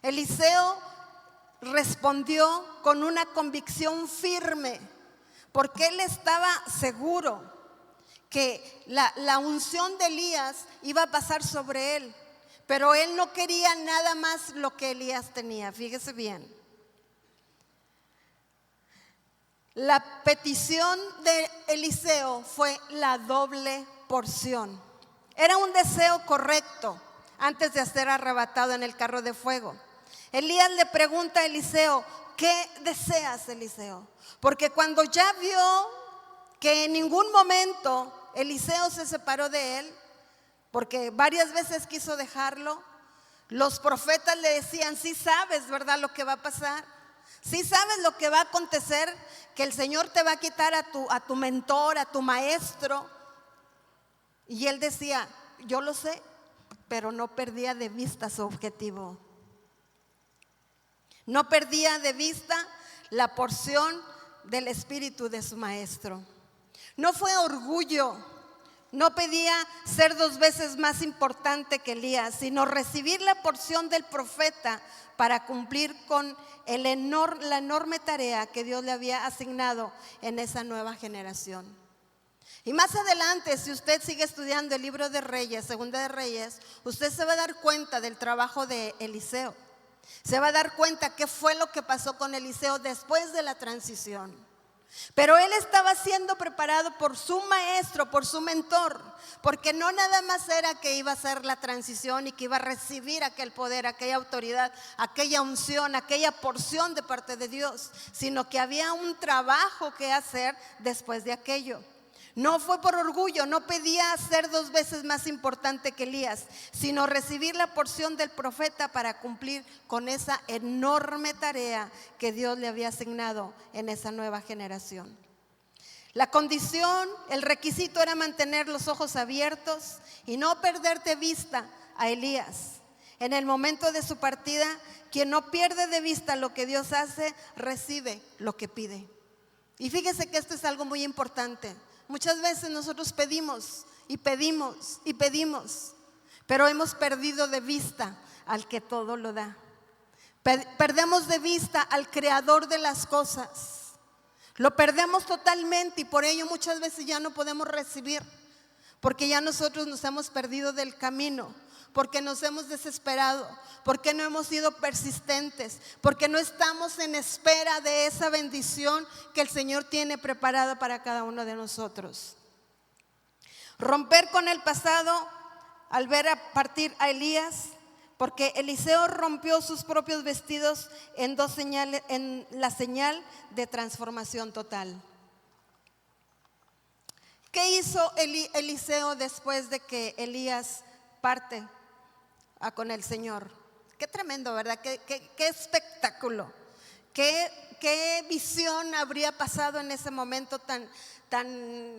Eliseo respondió con una convicción firme, porque él estaba seguro que la unción de Elías iba a pasar sobre él, pero él no quería nada más lo que Elías tenía. Fíjese bien, la petición de Eliseo fue la doble porción. Era un deseo correcto antes de ser arrebatado en el carro de fuego. Elías le pregunta a Eliseo: ¿qué deseas, Eliseo? Porque cuando ya vio que en ningún momento Eliseo se separó de él, porque varias veces quiso dejarlo, los profetas le decían: sí sabes, ¿verdad?, lo que va a pasar. Sí sabes lo que va a acontecer, que el Señor te va a quitar a tu mentor, a tu maestro. Y él decía: yo lo sé, pero no perdía de vista su objetivo. No perdía de vista la porción del espíritu de su maestro. No fue orgullo, no pedía ser 2 veces más importante que Elías, sino recibir la porción del profeta para cumplir con la enorme tarea que Dios le había asignado en esa nueva generación. Y más adelante, si usted sigue estudiando el libro de Reyes, Segunda de Reyes, usted se va a dar cuenta del trabajo de Eliseo. Se va a dar cuenta qué fue lo que pasó con Eliseo después de la transición. Pero él estaba siendo preparado por su maestro, por su mentor, porque no nada más era que iba a hacer la transición y que iba a recibir aquel poder, aquella autoridad, aquella unción, aquella porción de parte de Dios, sino que había un trabajo que hacer después de aquello. No fue por orgullo, no pedía ser 2 veces más importante que Elías, sino recibir la porción del profeta para cumplir con esa enorme tarea que Dios le había asignado en esa nueva generación. La condición, el requisito era mantener los ojos abiertos y no perder de vista a Elías. En el momento de su partida, quien no pierde de vista lo que Dios hace, recibe lo que pide. Y fíjese que esto es algo muy importante. Muchas veces nosotros pedimos y pedimos y pedimos, pero hemos perdido de vista al que todo lo da. Perdemos de vista al creador de las cosas. Lo perdemos totalmente y por ello muchas veces ya no podemos recibir, porque ya nosotros nos hemos perdido del camino, porque nos hemos desesperado, porque no hemos sido persistentes, porque no estamos en espera de esa bendición que el Señor tiene preparada para cada uno de nosotros. Romper con el pasado al ver a partir a Elías, porque Eliseo rompió sus propios vestidos en 2 señales, en la señal de transformación total. ¿Qué hizo Eliseo después de que Elías parte con el Señor? Qué tremendo, ¿verdad? Qué espectáculo. Qué visión habría pasado en ese momento tan,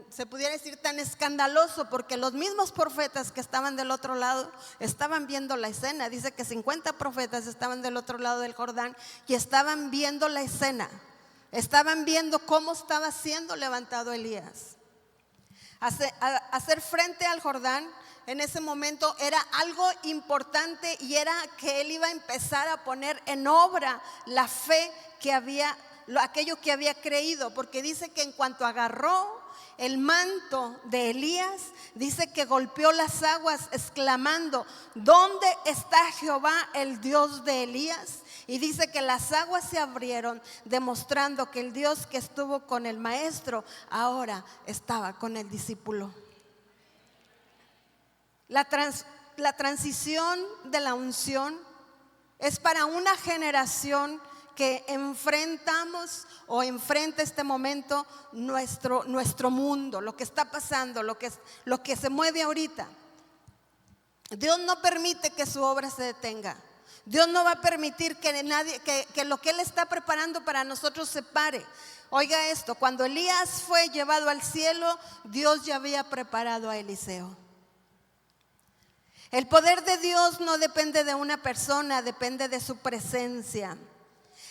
se pudiera decir, tan escandaloso, porque los mismos profetas que estaban del otro lado estaban viendo la escena. Dice que 50 profetas estaban del otro lado del Jordán y estaban viendo la escena. Estaban viendo cómo estaba siendo levantado Elías. Hacer frente al Jordán en ese momento era algo importante, y era que él iba a empezar a poner en obra la fe que había, aquello que había creído, porque dice que en cuanto agarró el manto de Elías, dice que golpeó las aguas exclamando: ¿dónde está Jehová, el Dios de Elías? Y dice que las aguas se abrieron, demostrando que el Dios que estuvo con el maestro ahora estaba con el discípulo. La transición de la unción es para una generación que enfrentamos o enfrenta este momento nuestro mundo, lo que está pasando, lo que se mueve ahorita. Dios no permite que su obra se detenga. Dios no va a permitir que lo que Él está preparando para nosotros se pare. Oiga esto: cuando Elías fue llevado al cielo, Dios ya había preparado a Eliseo. El poder de Dios no depende de una persona, depende de su presencia.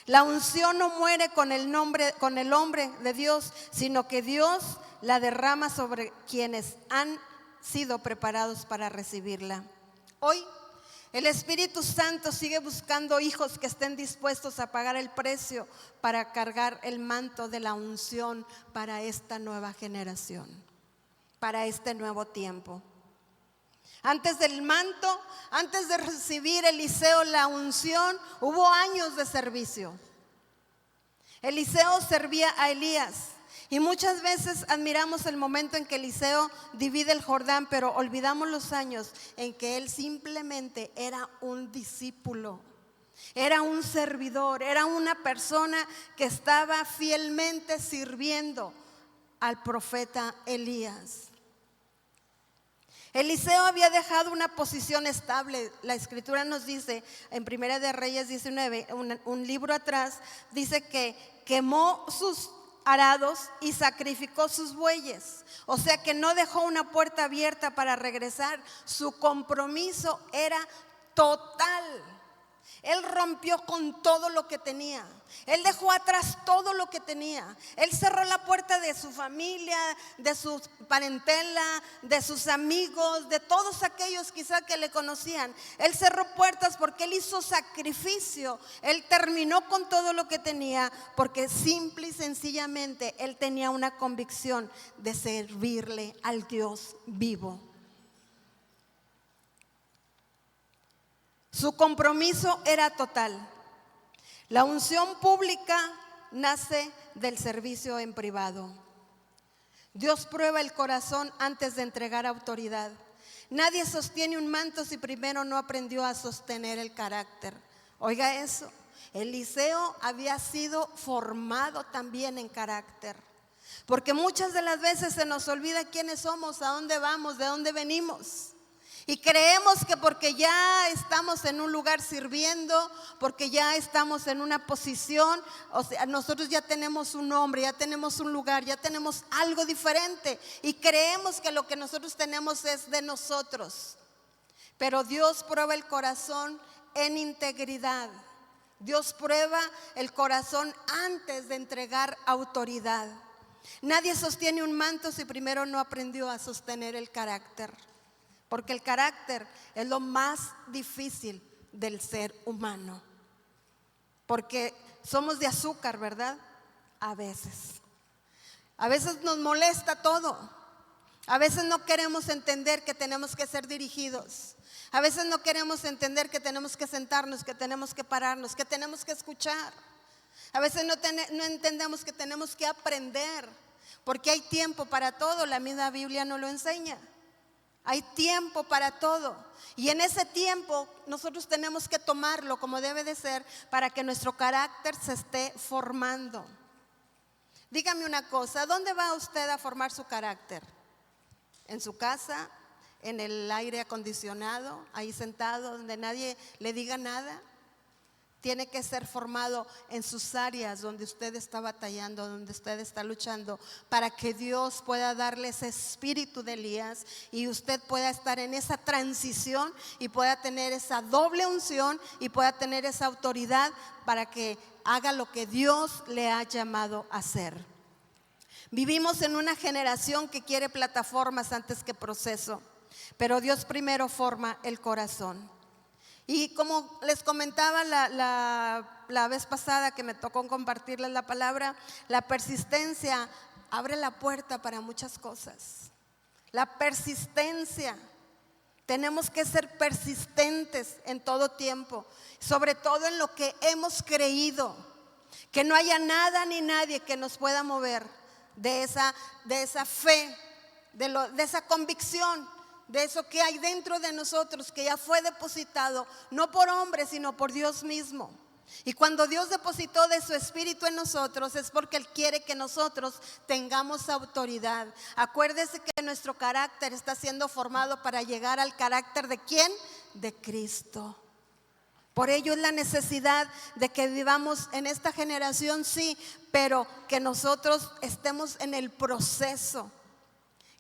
La unción no muere con el hombre de Dios, sino que Dios la derrama sobre quienes han sido preparados para recibirla. Hoy El Espíritu Santo sigue buscando hijos que estén dispuestos a pagar el precio para cargar el manto de la unción para esta nueva generación, para este nuevo tiempo. Antes del manto, antes de recibir Eliseo la unción, hubo años de servicio. Eliseo servía a Elías. Y muchas veces admiramos el momento en que Eliseo divide el Jordán, pero olvidamos los años en que él simplemente era un discípulo, era un servidor, era una persona que estaba fielmente sirviendo al profeta Elías. Eliseo había dejado una posición estable. La escritura nos dice en Primera de Reyes 19, un libro atrás, dice que quemó sus arados y sacrificó sus bueyes. O sea que no dejó una puerta abierta para regresar. Su compromiso era total. Él rompió con todo lo que tenía. Él dejó atrás todo lo que tenía. Él cerró la puerta de su familia, de su parentela, de sus amigos, de todos aquellos quizá que le conocían. Él cerró puertas porque él hizo sacrificio. Él terminó con todo lo que tenía porque simple y sencillamente él tenía una convicción de servirle al Dios vivo. Su compromiso era total. La unción pública nace del servicio en privado. Dios prueba el corazón antes de entregar autoridad. Nadie sostiene un manto si primero no aprendió a sostener el carácter. Oiga eso, Eliseo había sido formado también en carácter. Porque muchas de las veces se nos olvida quiénes somos, a dónde vamos, de dónde venimos. Y creemos que porque ya estamos en un lugar sirviendo, porque ya estamos en una posición, o sea, nosotros ya tenemos un nombre, ya tenemos un lugar, ya tenemos algo diferente. Y creemos que lo que nosotros tenemos es de nosotros. Pero Dios prueba el corazón en integridad. Dios prueba el corazón antes de entregar autoridad. Nadie sostiene un manto si primero no aprendió a sostener el carácter. Porque el carácter es lo más difícil del ser humano. Porque somos de azúcar, ¿verdad? A veces. A veces nos molesta todo. A veces no queremos entender que tenemos que ser dirigidos. A veces no queremos entender que tenemos que sentarnos, que tenemos que pararnos, que tenemos que escuchar. A veces no entendemos que tenemos que aprender. Porque hay tiempo para todo, la misma Biblia nos lo enseña. Hay tiempo para todo. Y en ese tiempo nosotros tenemos que tomarlo como debe de ser para que nuestro carácter se esté formando. Dígame una cosa, ¿dónde va usted a formar su carácter? ¿En su casa? ¿En el aire acondicionado? ¿Ahí sentado donde nadie le diga nada? Tiene que ser formado en sus áreas donde usted está batallando, donde usted está luchando, para que Dios pueda darle ese espíritu de Elías y usted pueda estar en esa transición y pueda tener esa doble unción y pueda tener esa autoridad para que haga lo que Dios le ha llamado a hacer. Vivimos en una generación que quiere plataformas antes que proceso, pero Dios primero forma el corazón. Y como les comentaba la vez pasada que me tocó compartirles la palabra, la persistencia abre la puerta para muchas cosas. La persistencia. Tenemos que ser persistentes en todo tiempo, sobre todo en lo que hemos creído. Que no haya nada ni nadie que nos pueda mover de esa fe, de esa convicción. De eso que hay dentro de nosotros, que ya fue depositado, no por hombres, sino por Dios mismo. Y cuando Dios depositó de su espíritu en nosotros, es porque Él quiere que nosotros tengamos autoridad. Acuérdese que nuestro carácter está siendo formado para llegar al carácter ¿de quién? De Cristo. Por ello es la necesidad de que vivamos en esta generación, sí, pero que nosotros estemos en el proceso.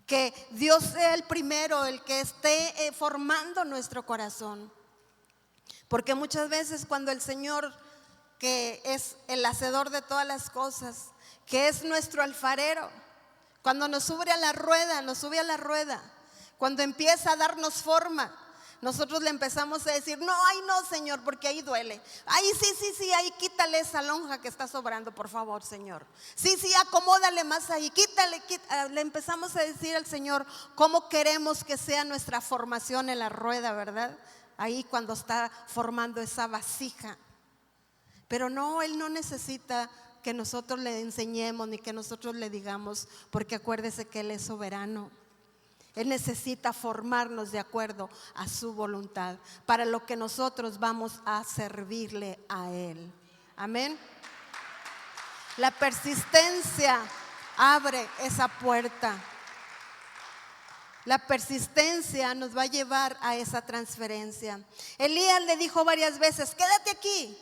Que Dios sea el primero, el que esté formando nuestro corazón. Porque muchas veces cuando el Señor, que es el hacedor de todas las cosas, que es nuestro alfarero, cuando nos sube a la rueda, cuando empieza a darnos forma, nosotros le empezamos a decir, no, ay no, Señor, porque ahí duele. Ay, sí, ahí quítale esa lonja que está sobrando, por favor, Señor. Sí, acomódale más ahí, quítale. Le empezamos a decir al Señor cómo queremos que sea nuestra formación en la rueda, ¿verdad? Ahí cuando está formando esa vasija. Pero no, Él no necesita que nosotros le enseñemos ni que nosotros le digamos, porque acuérdese que Él es soberano. Él necesita formarnos de acuerdo a su voluntad, para lo que nosotros vamos a servirle a Él. Amén. La persistencia abre esa puerta. La persistencia nos va a llevar a esa transferencia. Elías le dijo varias veces, quédate aquí.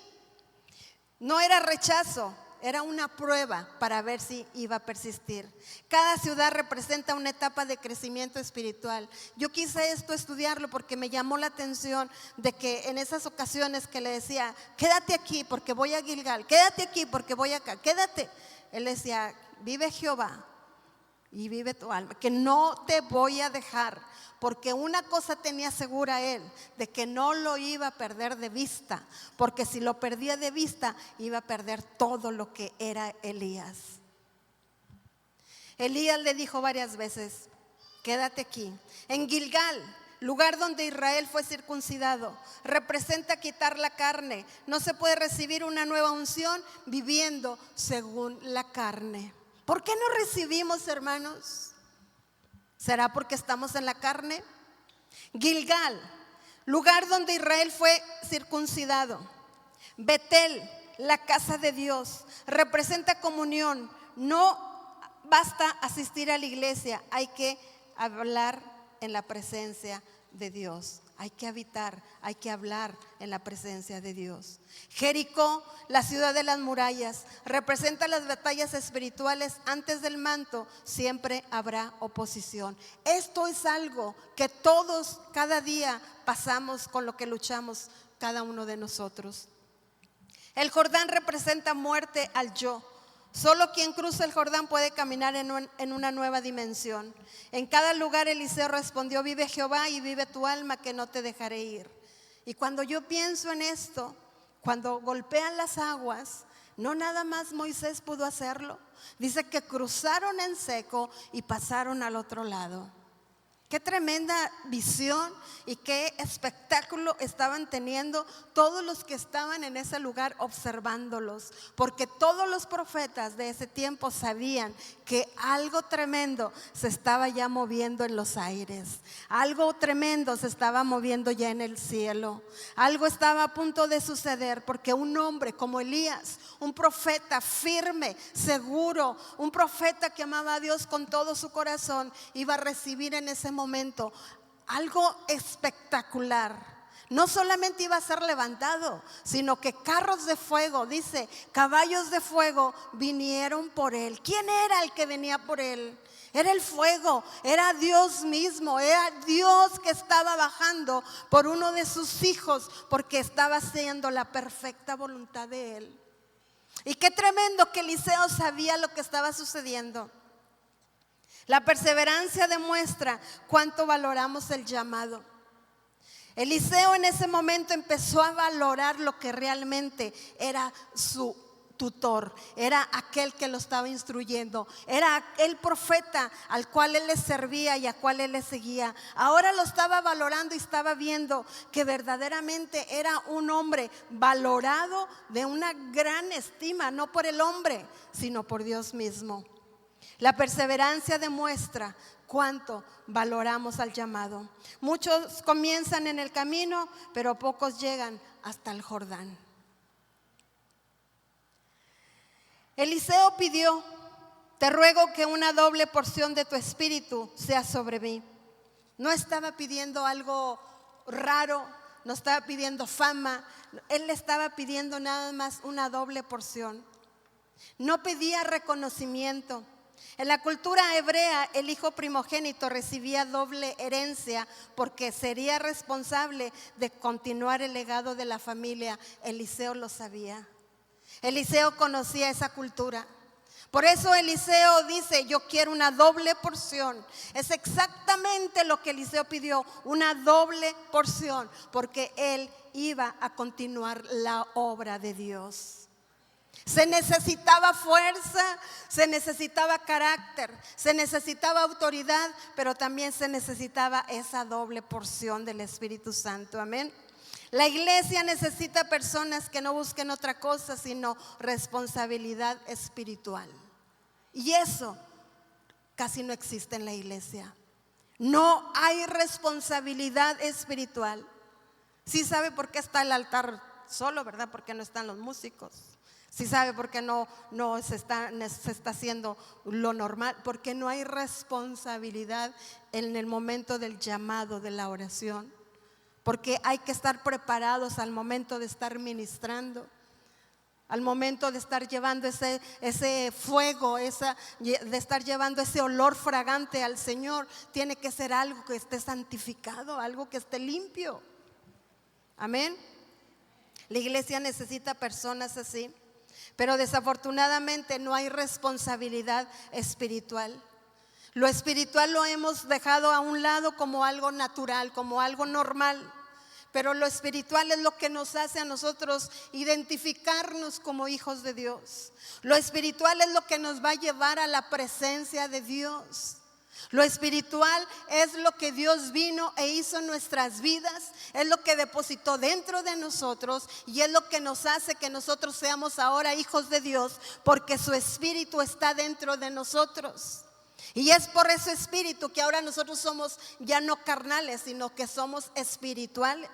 No era rechazo, era una prueba para ver si iba a persistir. Cada ciudad representa una etapa de crecimiento espiritual. Yo quise estudiarlo porque me llamó la atención de que en esas ocasiones que le decía, quédate aquí porque voy a Gilgal, quédate aquí porque voy acá, quédate. Él decía, vive Jehová y vive tu alma, que no te voy a dejar. Porque una cosa tenía segura él, de que no lo iba a perder de vista, porque si lo perdía de vista iba a perder todo lo que era Elías. Elías le dijo varias veces, quédate aquí. En Gilgal, lugar donde Israel fue circuncidado, representa quitar la carne. No se puede recibir una nueva unción viviendo según la carne. ¿Por qué no recibimos, hermanos? ¿Será porque estamos en la carne? Gilgal, lugar donde Israel fue circuncidado. Betel, la casa de Dios, representa comunión. No basta asistir a la iglesia, hay que hablar en la presencia de Dios. Hay que habitar, hay que hablar en la presencia de Dios. Jericó, la ciudad de las murallas, representa las batallas espirituales. Antes del manto siempre habrá oposición. Esto es algo que todos cada día pasamos, con lo que luchamos cada uno de nosotros. El Jordán representa muerte al yo. Solo quien cruza el Jordán puede caminar en una nueva dimensión. En cada lugar Eliseo respondió, vive Jehová y vive tu alma, que no te dejaré ir. Y cuando yo pienso en esto, cuando golpean las aguas, no nada más Moisés pudo hacerlo. Dice que cruzaron en seco y pasaron al otro lado. Qué tremenda visión y qué espectáculo estaban teniendo todos los que estaban en ese lugar observándolos, porque todos los profetas de ese tiempo sabían que algo tremendo se estaba ya moviendo en los aires, algo tremendo se estaba moviendo ya en el cielo, algo estaba a punto de suceder, porque un hombre como Elías, un profeta firme, seguro, un profeta que amaba a Dios con todo su corazón, iba a recibir en ese momento algo espectacular. No solamente iba a ser levantado, sino que carros de fuego, dice, caballos de fuego vinieron por él. ¿Quién era el que venía por él? Era el fuego, era Dios mismo, era Dios que estaba bajando por uno de sus hijos, porque estaba haciendo la perfecta voluntad de él. Y qué tremendo que Eliseo sabía lo que estaba sucediendo. La perseverancia demuestra cuánto valoramos el llamado. Eliseo en ese momento empezó a valorar lo que realmente era su tutor, era aquel que lo estaba instruyendo, era el profeta al cual él le servía y al cual él le seguía. Ahora lo estaba valorando y estaba viendo que verdaderamente era un hombre valorado de una gran estima, no por el hombre, sino por Dios mismo. La perseverancia demuestra cuánto valoramos al llamado. Muchos comienzan en el camino, pero pocos llegan hasta el Jordán. Eliseo pidió, te ruego que una doble porción de tu espíritu sea sobre mí. No estaba pidiendo algo raro, no estaba pidiendo fama, él le estaba pidiendo nada más una doble porción. No pedía reconocimiento. En la cultura hebrea, el hijo primogénito recibía doble herencia porque sería responsable de continuar el legado de la familia. Eliseo lo sabía. Eliseo conocía esa cultura. Por eso Eliseo dice, yo quiero una doble porción. Es exactamente lo que Eliseo pidió, una doble porción, porque él iba a continuar la obra de Dios. Se necesitaba fuerza, se necesitaba carácter, se necesitaba autoridad, pero también se necesitaba esa doble porción del Espíritu Santo. Amén. La iglesia necesita personas que no busquen otra cosa sino responsabilidad espiritual. Y eso casi no existe en la iglesia. No hay responsabilidad espiritual. Sí sabe por qué está el altar solo, ¿verdad? Porque no están los músicos. Sí sabe por qué no se está haciendo lo normal. Porque no hay responsabilidad en el momento del llamado, de la oración. Porque hay que estar preparados al momento de estar ministrando, al momento de estar llevando ese fuego, de estar llevando ese olor fragante al Señor. Tiene que ser algo que esté santificado, algo que esté limpio. Amén. La iglesia necesita personas así, pero desafortunadamente no hay responsabilidad espiritual. Lo espiritual lo hemos dejado a un lado como algo natural, como algo normal. Pero lo espiritual es lo que nos hace a nosotros identificarnos como hijos de Dios. Lo espiritual es lo que nos va a llevar a la presencia de Dios. Lo espiritual es lo que Dios vino e hizo en nuestras vidas. Es lo que depositó dentro de nosotros y es lo que nos hace que nosotros seamos ahora hijos de Dios, porque su espíritu está dentro de nosotros. Y es por ese espíritu que ahora nosotros somos ya no carnales, sino que somos espirituales.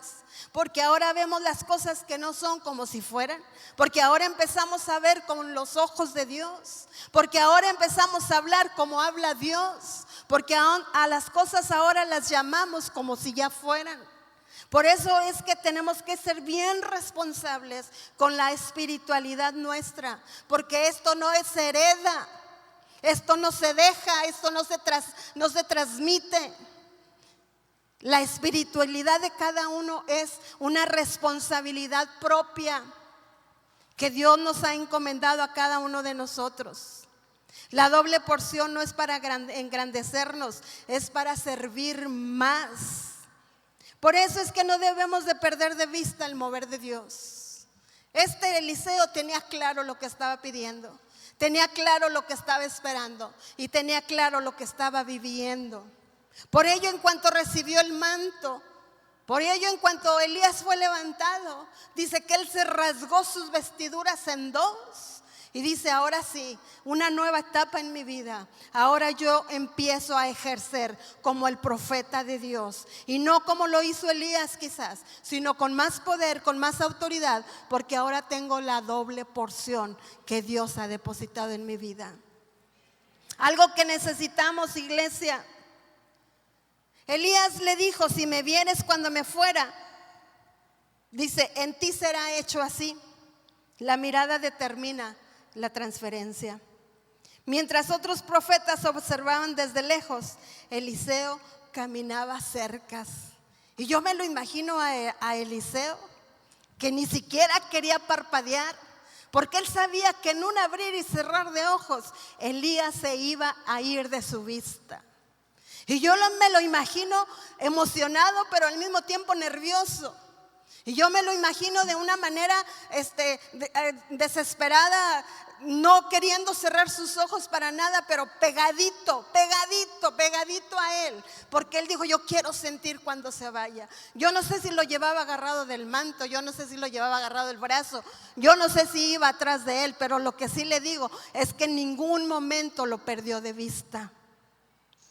Porque ahora vemos las cosas que no son como si fueran. Porque ahora empezamos a ver con los ojos de Dios. Porque ahora empezamos a hablar como habla Dios. Porque a las cosas ahora las llamamos como si ya fueran. Por eso es que tenemos que ser bien responsables con la espiritualidad nuestra. Porque esto no se hereda. Esto no se deja, esto no se transmite. La espiritualidad de cada uno es una responsabilidad propia que Dios nos ha encomendado a cada uno de nosotros. La doble porción no es para engrandecernos, es para servir más. Por eso es que no debemos de perder de vista el mover de Dios. Eliseo tenía claro lo que estaba pidiendo. Tenía claro lo que estaba esperando y tenía claro lo que estaba viviendo. Por ello, en cuanto recibió el manto, por ello, en cuanto Elías fue levantado, dice que él se rasgó sus vestiduras en dos y dice: ahora sí, una nueva etapa en mi vida. Ahora yo empiezo a ejercer como el profeta de Dios, y no como lo hizo Elías quizás, sino con más poder, con más autoridad, porque ahora tengo la doble porción que Dios ha depositado en mi vida. Algo que necesitamos, iglesia. Elías le dijo: si me vienes cuando me fuera, dice, en ti será hecho así. La mirada determina la transferencia. Mientras otros profetas observaban desde lejos, Eliseo caminaba cerca. Y yo me lo imagino a Eliseo, que ni siquiera quería parpadear, porque él sabía que en un abrir y cerrar de ojos, Elías se iba a ir de su vista. Y yo me lo imagino emocionado, pero al mismo tiempo nervioso. Y yo me lo imagino de una manera desesperada, no queriendo cerrar sus ojos para nada, pero pegadito a él. Porque él dijo: yo quiero sentir cuando se vaya. Yo no sé si lo llevaba agarrado del manto, yo no sé si lo llevaba agarrado del brazo, yo no sé si iba atrás de él, pero lo que sí le digo es que en ningún momento lo perdió de vista.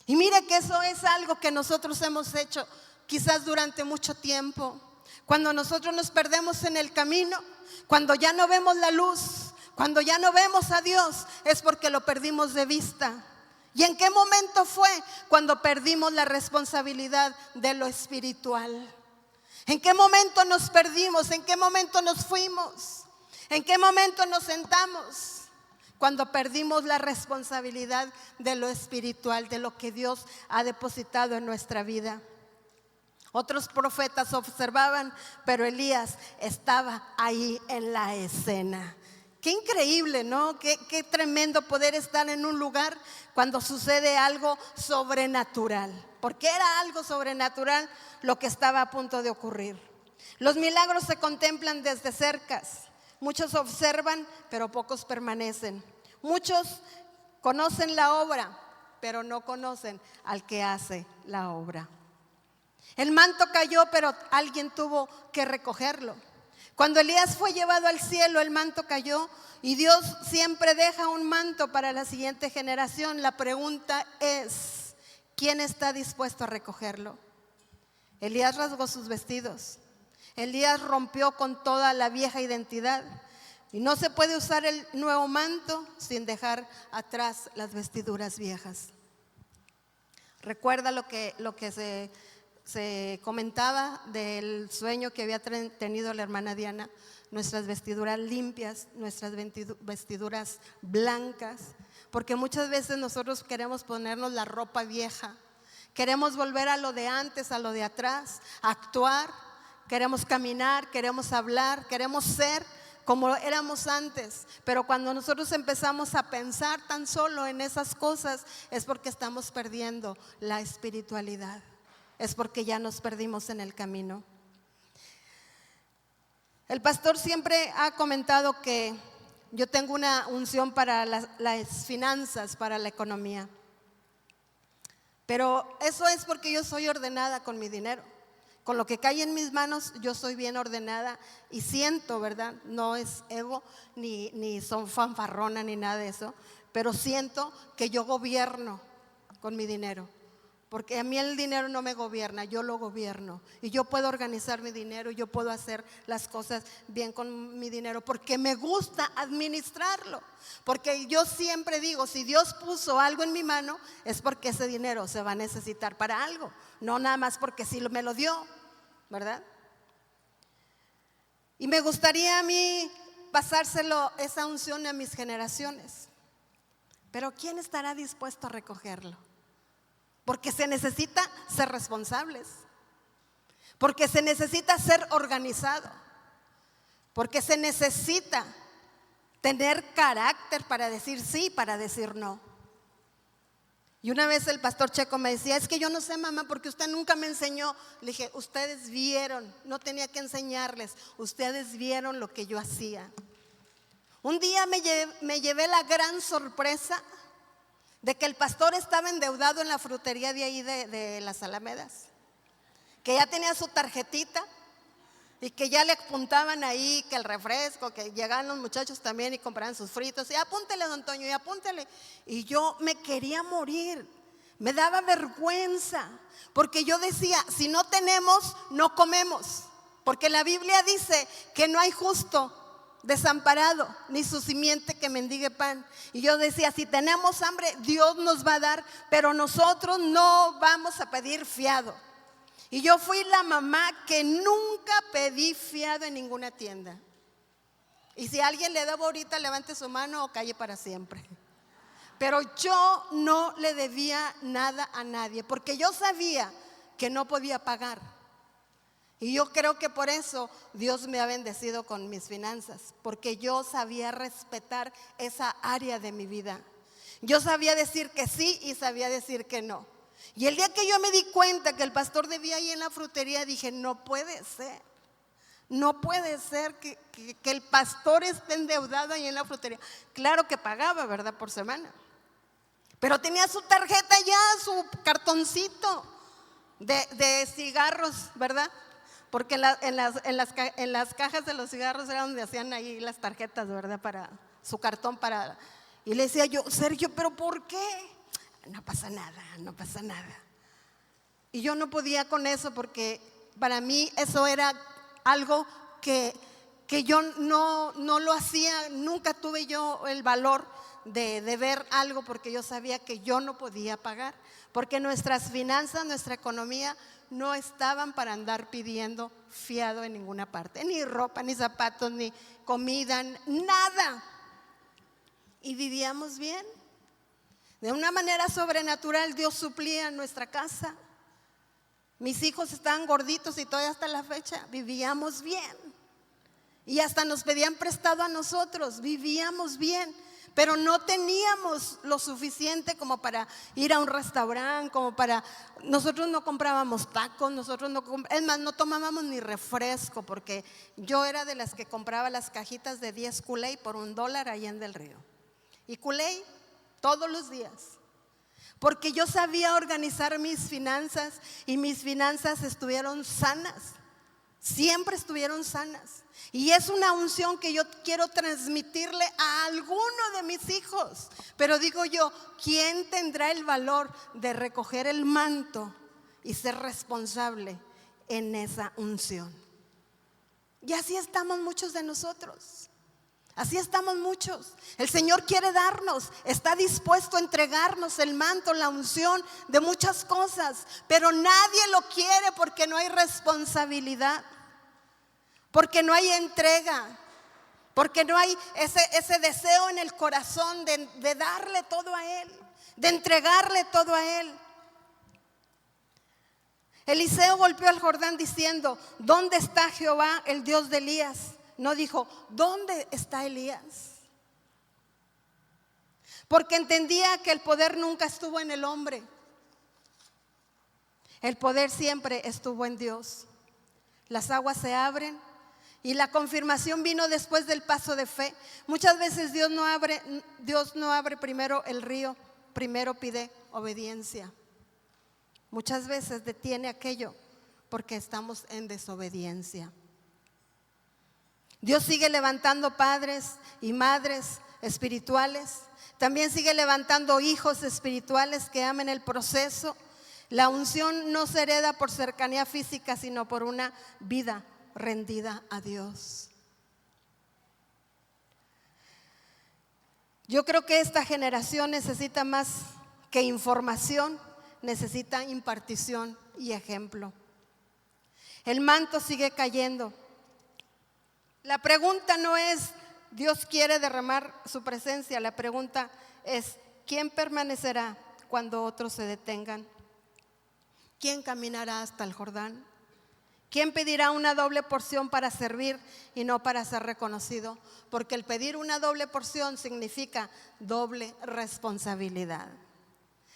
Y mire que eso es algo que nosotros hemos hecho quizás durante mucho tiempo. Cuando nosotros nos perdemos en el camino, cuando ya no vemos la luz, cuando ya no vemos a Dios, es porque lo perdimos de vista. ¿Y en qué momento fue? Cuando perdimos la responsabilidad de lo espiritual. ¿En qué momento nos perdimos? ¿En qué momento nos fuimos? ¿En qué momento nos sentamos? Cuando perdimos la responsabilidad de lo espiritual, de lo que Dios ha depositado en nuestra vida. Otros profetas observaban, pero Elías estaba ahí en la escena. Qué increíble, ¿no? Qué tremendo poder estar en un lugar cuando sucede algo sobrenatural. Porque era algo sobrenatural lo que estaba a punto de ocurrir. Los milagros se contemplan desde cerca. Muchos observan, pero pocos permanecen. Muchos conocen la obra, pero no conocen al que hace la obra. El manto cayó, pero alguien tuvo que recogerlo. Cuando Elías fue llevado al cielo, el manto cayó y Dios siempre deja un manto para la siguiente generación. La pregunta es, ¿quién está dispuesto a recogerlo? Elías rasgó sus vestidos. Elías rompió con toda la vieja identidad. Y no se puede usar el nuevo manto sin dejar atrás las vestiduras viejas. Recuerda lo que se comentaba del sueño que había tenido la hermana Diana. Nuestras vestiduras limpias, nuestras vestiduras blancas. Porque muchas veces nosotros queremos ponernos la ropa vieja. Queremos volver a lo de antes, a lo de atrás, a actuar. Queremos caminar, queremos hablar, queremos ser como éramos antes. Pero cuando nosotros empezamos a pensar tan solo en esas cosas, es porque estamos perdiendo la espiritualidad. Es porque ya nos perdimos en el camino. El pastor siempre ha comentado que yo tengo una unción para las finanzas, para la economía. Pero eso es porque yo soy ordenada con mi dinero. Con lo que cae en mis manos, yo soy bien ordenada y siento, ¿verdad? No es ego, ni son fanfarrona, ni nada de eso. Pero siento que yo gobierno con mi dinero. Porque a mí el dinero no me gobierna, yo lo gobierno. Y yo puedo organizar mi dinero, yo puedo hacer las cosas bien con mi dinero. Porque me gusta administrarlo. Porque yo siempre digo, si Dios puso algo en mi mano, es porque ese dinero se va a necesitar para algo. No nada más porque sí me lo dio, ¿verdad? Y me gustaría a mí pasárselo, esa unción, a mis generaciones. Pero ¿quién estará dispuesto a recogerlo? Porque se necesita ser responsables. Porque se necesita ser organizado. Porque se necesita tener carácter para decir sí, para decir no. Y una vez el pastor Checo me decía, es que yo no sé, mamá, porque usted nunca me enseñó. Le dije, ustedes vieron, no tenía que enseñarles, ustedes vieron lo que yo hacía. Un día me llevé la gran sorpresa de que el pastor estaba endeudado en la frutería de ahí de las Alamedas, que ya tenía su tarjetita y que ya le apuntaban ahí que el refresco, que llegaban los muchachos también y compraban sus fritos, y apúntele, don Toño, y apúntele. Y yo me quería morir, me daba vergüenza, porque yo decía, si no tenemos, no comemos, porque la Biblia dice que no hay justo desamparado, ni su simiente que mendigue pan. Y yo decía, si tenemos hambre, Dios nos va a dar, pero nosotros no vamos a pedir fiado. Y yo fui la mamá que nunca pedí fiado en ninguna tienda. Y si alguien le debo ahorita, levante su mano o calle para siempre. Pero yo no le debía nada a nadie, porque yo sabía que no podía pagar. Y yo creo que por eso Dios me ha bendecido con mis finanzas, porque yo sabía respetar esa área de mi vida. Yo sabía decir que sí y sabía decir que no. Y el día que yo me di cuenta que el pastor debía ahí en la frutería, dije, no puede ser. No puede ser que el pastor esté endeudado ahí en la frutería. Claro que pagaba, ¿verdad? Por semana. Pero tenía su tarjeta ya, su cartoncito de cigarros, ¿verdad? Porque en las cajas de los cigarros era donde hacían ahí las tarjetas, ¿verdad? Para su cartón para. Y le decía yo, Sergio, ¿pero por qué? No pasa nada, no pasa nada. Y yo no podía con eso, porque para mí eso era algo que yo no lo hacía. Nunca tuve yo el valor de ver algo, porque yo sabía que yo no podía pagar, porque nuestras finanzas, nuestra economía no estaban para andar pidiendo fiado en ninguna parte, ni ropa, ni zapatos, ni comida, nada. Y vivíamos bien. De una manera sobrenatural Dios suplía en nuestra casa. Mis hijos estaban gorditos y todavía hasta la fecha vivíamos bien. Y hasta nos pedían prestado a nosotros, vivíamos bien, pero no teníamos lo suficiente como para ir a un restaurante, nosotros no comprábamos tacos, es más, no tomábamos ni refresco, porque yo era de las que compraba las cajitas de 10 Kool-Aid por $1 allá en Del Río. Y Kool-Aid todos los días, porque yo sabía organizar mis finanzas y mis finanzas estuvieron sanas, siempre estuvieron sanas. Y es una unción que yo quiero transmitirle a alguno de mis hijos. Pero digo yo, ¿quién tendrá el valor de recoger el manto y ser responsable en esa unción? Y así estamos muchos de nosotros. Así estamos muchos. El Señor quiere darnos, está dispuesto a entregarnos el manto, la unción de muchas cosas, pero nadie lo quiere porque no hay responsabilidad, porque no hay entrega, porque no hay ese deseo en el corazón de darle todo a Él, de entregarle todo a Él. Eliseo golpeó al Jordán diciendo: ¿dónde está Jehová, el Dios de Elías? No dijo: ¿dónde está Elías? Porque entendía que el poder nunca estuvo en el hombre. El poder siempre estuvo en Dios. Las aguas se abren y la confirmación vino después del paso de fe. Muchas veces Dios no abre primero el río, primero pide obediencia. Muchas veces detiene aquello porque estamos en desobediencia. Dios sigue levantando padres y madres espirituales. También sigue levantando hijos espirituales que amen el proceso. La unción no se hereda por cercanía física, sino por una vida rendida a Dios. Yo creo que esta generación necesita más que información, necesita impartición y ejemplo. El manto sigue cayendo. La pregunta no es: Dios quiere derramar su presencia. La pregunta es: ¿quién permanecerá cuando otros se detengan? ¿Quién caminará hasta el Jordán? ¿Quién pedirá una doble porción para servir y no para ser reconocido? Porque el pedir una doble porción significa doble responsabilidad.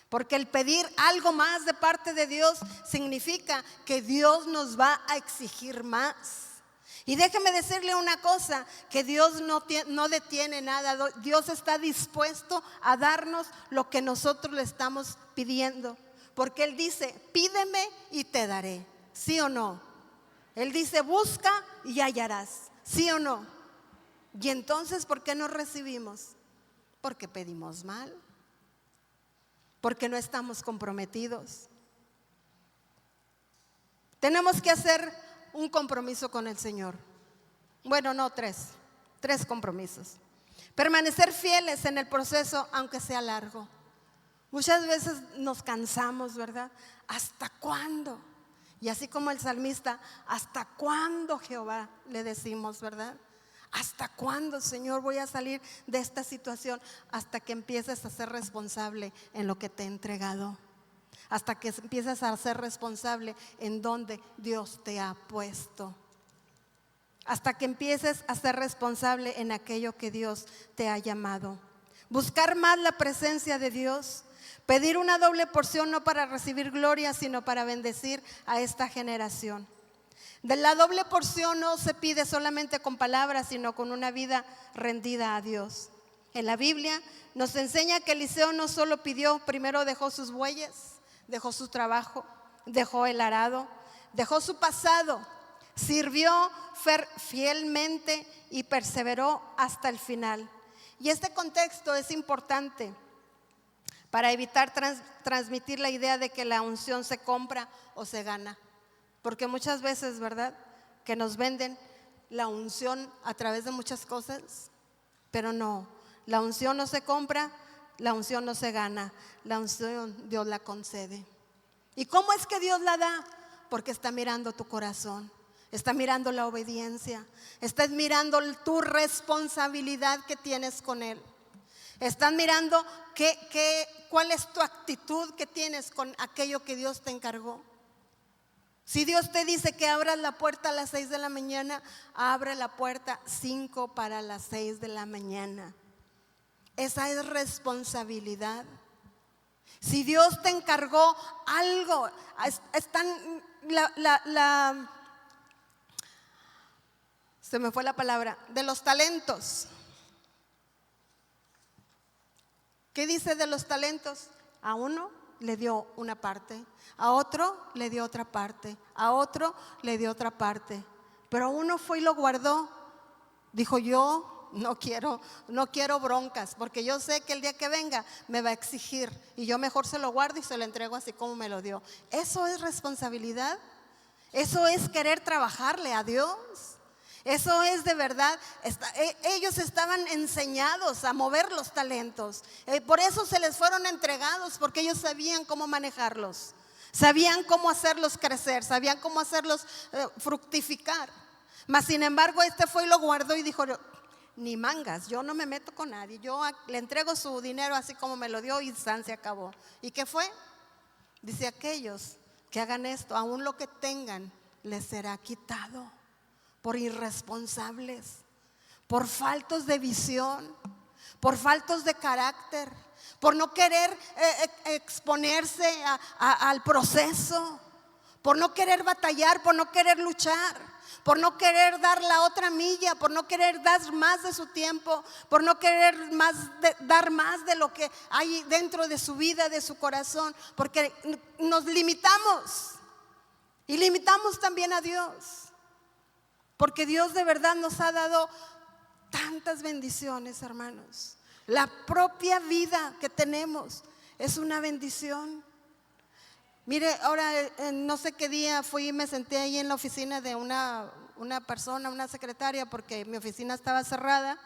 Porque el pedir algo más de parte de Dios significa que Dios nos va a exigir más. Y déjeme decirle una cosa, que Dios no detiene nada. Dios está dispuesto a darnos lo que nosotros le estamos pidiendo. Porque Él dice: pídeme y te daré. ¿Sí o no? Él dice: busca y hallarás. ¿Sí o no? Y entonces, ¿por qué no recibimos? Porque pedimos mal. Porque no estamos comprometidos. Tenemos que hacer un compromiso con el Señor. Bueno, no, tres compromisos. Permanecer fieles en el proceso, aunque sea largo. Muchas veces nos cansamos, ¿verdad? ¿Hasta cuándo? Y así como el salmista: ¿hasta cuándo, Jehová?, le decimos, ¿verdad? ¿Hasta cuándo, Señor, voy a salir de esta situación? Hasta que empieces a ser responsable en lo que te he entregado. Hasta que empieces a ser responsable en donde Dios te ha puesto. Hasta que empieces a ser responsable en aquello que Dios te ha llamado. Buscar más la presencia de Dios. Pedir una doble porción, no para recibir gloria, sino para bendecir a esta generación. De la doble porción no se pide solamente con palabras, sino con una vida rendida a Dios. En la Biblia nos enseña que Eliseo no solo pidió, primero dejó sus bueyes, dejó su trabajo, dejó el arado, dejó su pasado, sirvió fielmente y perseveró hasta el final. Y este contexto es importante para evitar transmitir la idea de que la unción se compra o se gana. Porque muchas veces, ¿verdad?, que nos venden la unción a través de muchas cosas, pero no, la unción no se compra, la unción no se gana, la unción Dios la concede. ¿Y cómo es que Dios la da? Porque está mirando tu corazón, está mirando la obediencia, está mirando tu responsabilidad que tienes con Él. Están mirando cuál es tu actitud que tienes con aquello que Dios te encargó. Si Dios te dice que abras la puerta a las 6 de la mañana, abre la puerta 5 para las 6 de la mañana. Esa es responsabilidad. Si Dios te encargó algo, se me fue la palabra, de los talentos. ¿Qué dice de los talentos? A uno le dio una parte, a otro le dio otra parte, a otro le dio otra parte. Pero uno fue y lo guardó. Dijo, yo no quiero broncas, porque yo sé que el día que venga me va a exigir, y yo mejor se lo guardo y se lo entrego así como me lo dio. Eso es responsabilidad. Eso es querer trabajarle a Dios. Eso es de verdad. Ellos estaban enseñados a mover los talentos. Por eso se les fueron entregados, porque ellos sabían cómo manejarlos, sabían cómo hacerlos crecer, sabían cómo hacerlos fructificar. Mas sin embargo este fue y lo guardó y dijo, ni mangas, yo no me meto con nadie, yo le entrego su dinero así como me lo dio y se acabó. ¿Y qué fue? Dice, aquellos que hagan esto, aún lo que tengan les será quitado. Por irresponsables, por faltos de visión, por faltos de carácter, por no querer exponerse al proceso, por no querer batallar, por no querer luchar, por no querer dar la otra milla, por no querer dar más de su tiempo, por no querer dar más de lo que hay dentro de su vida, de su corazón, porque nos limitamos y limitamos también a Dios. Porque Dios de verdad nos ha dado tantas bendiciones, hermanos. La propia vida que tenemos es una bendición. Mire, ahora no sé qué día fui y me senté ahí en la oficina de una persona, una secretaria, porque mi oficina estaba cerrada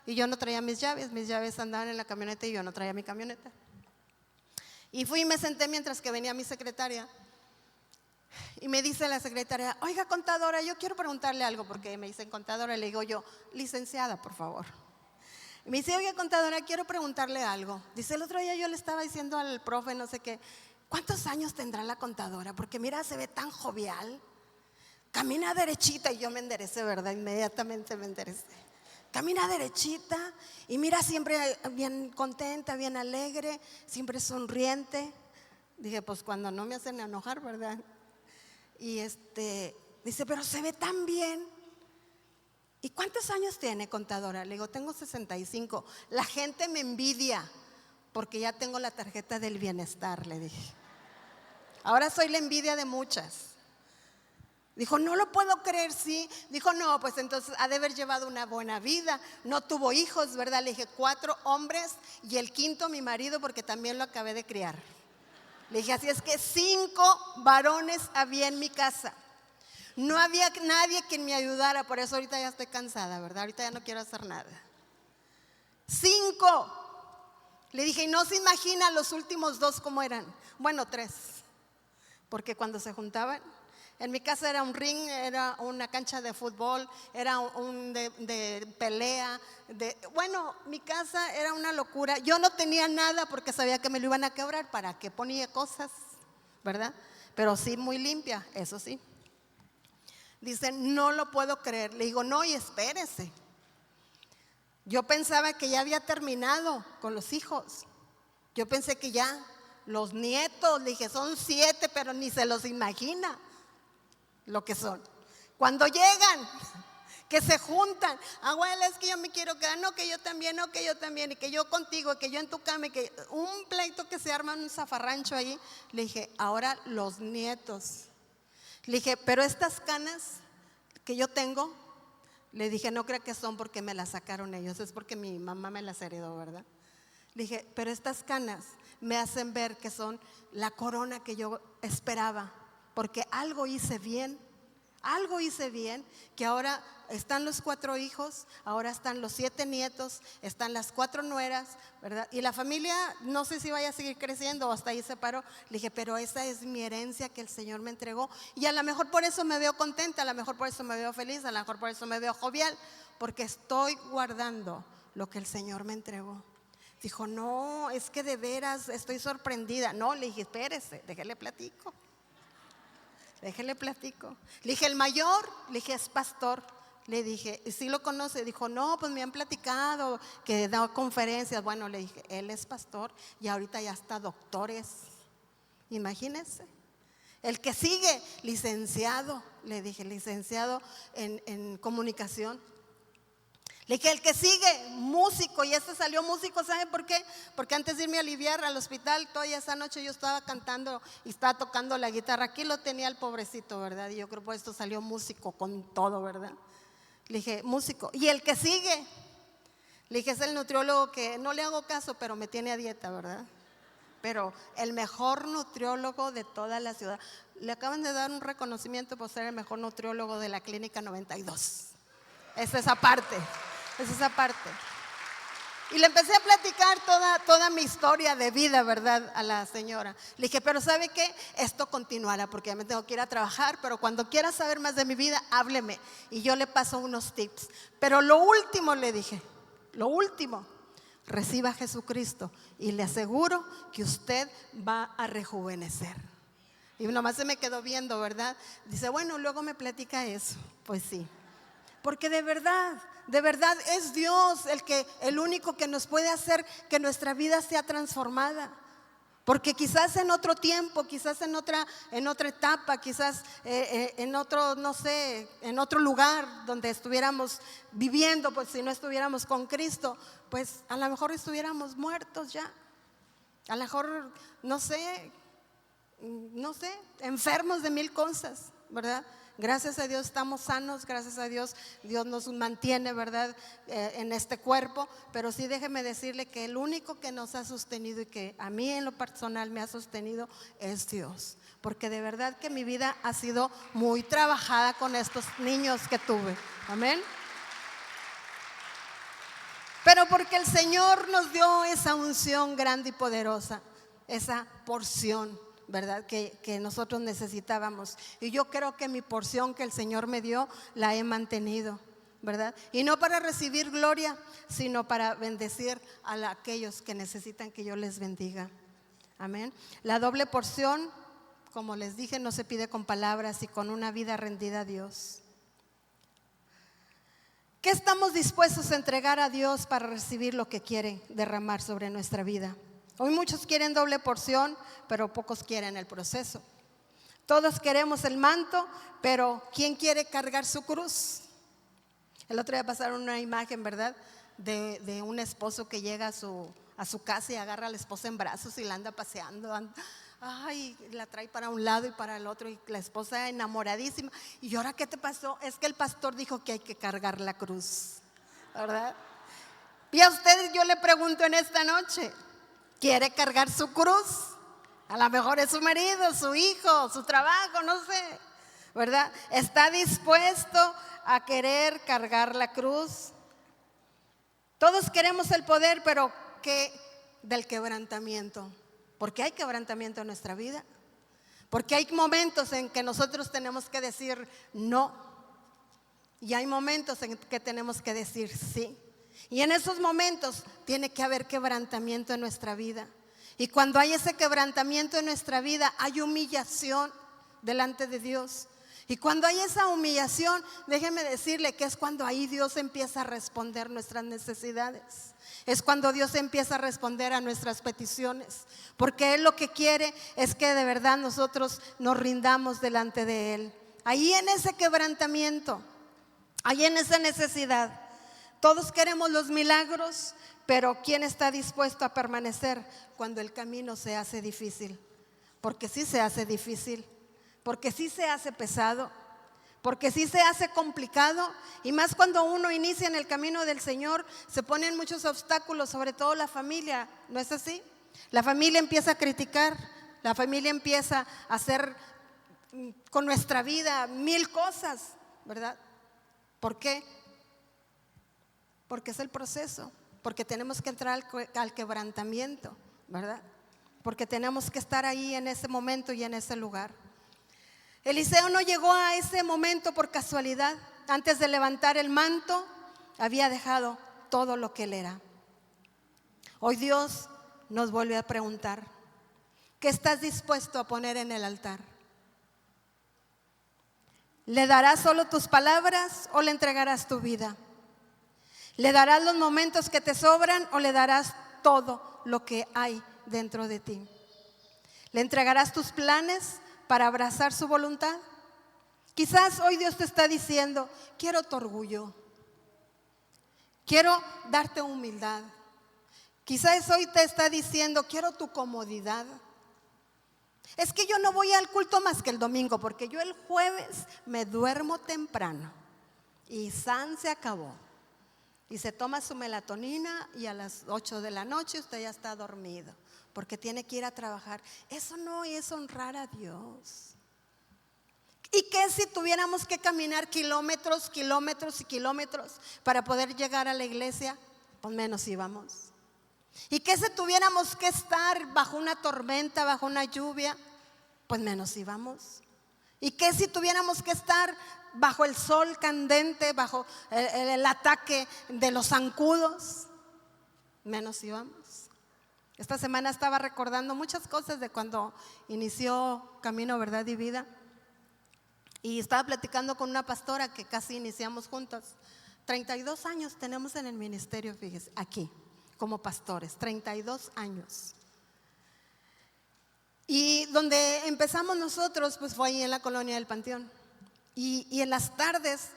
y yo no traía mis llaves andaban en la camioneta y yo no traía mi camioneta. Y fui y me senté mientras que venía mi secretaria. Y me dice la secretaria, oiga contadora, yo quiero preguntarle algo, porque me dicen contadora, le digo yo, licenciada por favor. Y me dice, oiga contadora, quiero preguntarle algo. Dice, el otro día yo le estaba diciendo al profe, no sé qué, ¿cuántos años tendrá la contadora? Porque mira, se ve tan jovial, camina derechita. Y yo me enderecé, ¿verdad? Inmediatamente me enderecé. Camina derechita y mira, siempre bien contenta, bien alegre, siempre sonriente. Dije, pues cuando no me hacen enojar, ¿verdad? Y dice, pero se ve tan bien. ¿Y cuántos años tiene, contadora? Le digo, tengo 65. La gente me envidia porque ya tengo la tarjeta del bienestar, le dije. Ahora soy la envidia de muchas. Dijo, no lo puedo creer, sí. Dijo, no, pues entonces ha de haber llevado una buena vida. No tuvo hijos, ¿verdad? Le dije, 4 hombres y el quinto mi marido, porque también lo acabé de criar. Le dije, así es que 5 varones había en mi casa. No había nadie quien me ayudara, por eso ahorita ya estoy cansada, ¿verdad? Ahorita ya no quiero hacer nada. 5. Le dije, y no se imagina los últimos 2 cómo eran. Bueno, 3. Porque cuando se juntaban, en mi casa era un ring, era una cancha de fútbol, era un de pelea. Bueno, mi casa era una locura. Yo no tenía nada porque sabía que me lo iban a quebrar. ¿Para qué ponía cosas? ¿Verdad? Pero sí muy limpia, eso sí. Dice, no lo puedo creer. Le digo, no, y espérese. Yo pensaba que ya había terminado con los hijos. Yo pensé que ya, los nietos, le dije, son 7, pero ni se los imagina lo que son. Cuando llegan, que se juntan, abuela, es que yo me quiero quedar, no, que yo también, no, que yo también, y que yo contigo, que yo en tu cama, y que un pleito que se arma en un zafarrancho ahí. Le dije, ahora los nietos. Le dije, pero estas canas que yo tengo, le dije, no crea que son porque me las sacaron ellos, es porque mi mamá me las heredó, ¿verdad? Le dije, pero estas canas me hacen ver que son la corona que yo esperaba, porque algo hice bien, que ahora están los 4 hijos, ahora están los 7 nietos, están las 4 nueras, ¿verdad? Y la familia no sé si vaya a seguir creciendo o hasta ahí se paró. Le dije, pero esa es mi herencia que el Señor me entregó, y a lo mejor por eso me veo contenta, a lo mejor por eso me veo feliz, a lo mejor por eso me veo jovial, porque estoy guardando lo que el Señor me entregó. Dijo, no, es que de veras estoy sorprendida. No, le dije, espérese, déjele platico. Déjele platico. Le dije, el mayor, le dije, es pastor. Le dije, ¿y si lo conoce? Dijo, no, pues me han platicado que da conferencias. Bueno, le dije, él es pastor y ahorita ya está doctores. Imagínense. El que sigue, licenciado. Le dije, licenciado en comunicación. Le dije, el que sigue, músico. Y este salió músico, ¿saben por qué? Porque antes de irme a aliviar al hospital, toda esa noche yo estaba cantando y estaba tocando la guitarra. Aquí lo tenía el pobrecito, ¿verdad? Y yo creo que por esto salió músico con todo, ¿verdad? Le dije, músico. Y el que sigue, le dije, es el nutriólogo que no le hago caso, pero me tiene a dieta, ¿verdad? Pero el mejor nutriólogo de toda la ciudad. Le acaban de dar un reconocimiento por ser el mejor nutriólogo de la Clínica 92. Es esa parte. Y le empecé a platicar toda mi historia de vida, ¿verdad? A la señora. Le dije, pero ¿sabe qué? Esto continuará porque ya me tengo que ir a trabajar, pero cuando quiera saber más de mi vida, hábleme. Y yo le paso unos tips. Pero lo último le dije, lo último, reciba a Jesucristo y le aseguro que usted va a rejuvenecer. Y nomás se me quedó viendo, ¿verdad? Dice, bueno, luego me platica eso. Pues sí. Porque de verdad es Dios el único que nos puede hacer que nuestra vida sea transformada. Porque quizás en otro tiempo, quizás en otra etapa, quizás en otro, no sé, en otro lugar donde estuviéramos viviendo, pues si no estuviéramos con Cristo, pues a lo mejor estuviéramos muertos ya. A lo mejor, no sé, enfermos de mil cosas, ¿verdad? Gracias a Dios estamos sanos, gracias a Dios nos mantiene, ¿verdad? En este cuerpo, pero sí déjeme decirle que el único que nos ha sostenido y que a mí en lo personal me ha sostenido es Dios, porque de verdad que mi vida ha sido muy trabajada con estos niños que tuve, amén. Pero porque el Señor nos dio esa unción grande y poderosa, esa porción, ¿verdad? Que nosotros necesitábamos. Y yo creo que mi porción que el Señor me dio, la he mantenido, ¿verdad? Y no para recibir gloria, sino para bendecir a aquellos que necesitan que yo les bendiga. Amén. La doble porción, como les dije, no se pide con palabras y con una vida rendida a Dios. ¿Qué estamos dispuestos a entregar a Dios para recibir lo que quiere derramar sobre nuestra vida? Hoy muchos quieren doble porción, pero pocos quieren el proceso. Todos queremos el manto, pero ¿quién quiere cargar su cruz? El otro día pasaron una imagen, ¿verdad? De un esposo que llega a su casa y agarra a la esposa en brazos y la anda paseando. Ay, la trae para un lado y para el otro y la esposa enamoradísima. ¿Y ahora qué te pasó? Es que el pastor dijo que hay que cargar la cruz, ¿verdad? Y a usted yo le pregunto en esta noche, ¿quiere cargar su cruz? A lo mejor es su marido, su hijo, su trabajo, no sé, ¿verdad? ¿Está dispuesto a querer cargar la cruz? Todos queremos el poder, pero ¿qué del quebrantamiento? Porque hay quebrantamiento en nuestra vida. Porque hay momentos en que nosotros tenemos que decir no. Y hay momentos en que tenemos que decir sí. Y en esos momentos tiene que haber quebrantamiento en nuestra vida. Y cuando hay ese quebrantamiento en nuestra vida, hay humillación delante de Dios. Y cuando hay esa humillación, déjeme decirle que es cuando ahí Dios empieza a responder nuestras necesidades. Es cuando Dios empieza a responder a nuestras peticiones. Porque Él lo que quiere es que de verdad nosotros nos rindamos delante de Él. Ahí en ese quebrantamiento, ahí en esa necesidad. Todos queremos los milagros, pero ¿quién está dispuesto a permanecer cuando el camino se hace difícil? Porque sí se hace difícil, porque sí se hace pesado, porque sí se hace complicado. Y más cuando uno inicia en el camino del Señor, se ponen muchos obstáculos, sobre todo la familia, ¿no es así? La familia empieza a criticar, la familia empieza a hacer con nuestra vida mil cosas, ¿verdad? ¿Por qué? Porque es el proceso, porque tenemos que entrar al quebrantamiento, ¿verdad? Porque tenemos que estar ahí en ese momento y en ese lugar. Eliseo no llegó a ese momento por casualidad. Antes de levantar el manto, había dejado todo lo que él era. Hoy Dios nos vuelve a preguntar, ¿qué estás dispuesto a poner en el altar? ¿Le darás solo tus palabras o le entregarás tu vida? ¿Le darás los momentos que te sobran o le darás todo lo que hay dentro de ti? ¿Le entregarás tus planes para abrazar su voluntad? Quizás hoy Dios te está diciendo: quiero tu orgullo, quiero darte humildad. Quizás hoy te está diciendo: quiero tu comodidad. Es que yo no voy al culto más que el domingo, porque yo el jueves me duermo temprano y san se acabó. Y se toma su melatonina y a las 8 de la noche usted ya está dormido, porque tiene que ir a trabajar. Eso no es honrar a Dios. ¿Y qué si tuviéramos que caminar kilómetros, kilómetros y kilómetros para poder llegar a la iglesia? Pues menos íbamos. ¿Y qué si tuviéramos que estar bajo una tormenta, bajo una lluvia? Pues menos íbamos. ¿Y qué si tuviéramos que estar bajo el sol candente, bajo el ataque de los zancudos? Menos íbamos. Esta semana estaba recordando muchas cosas de cuando inició Camino, Verdad y Vida. Y estaba platicando con una pastora que casi iniciamos juntas. 32 años tenemos en el ministerio, fíjese, aquí, como pastores, 32 años. Y donde empezamos nosotros, pues fue ahí en la colonia del Panteón. Y en las tardes,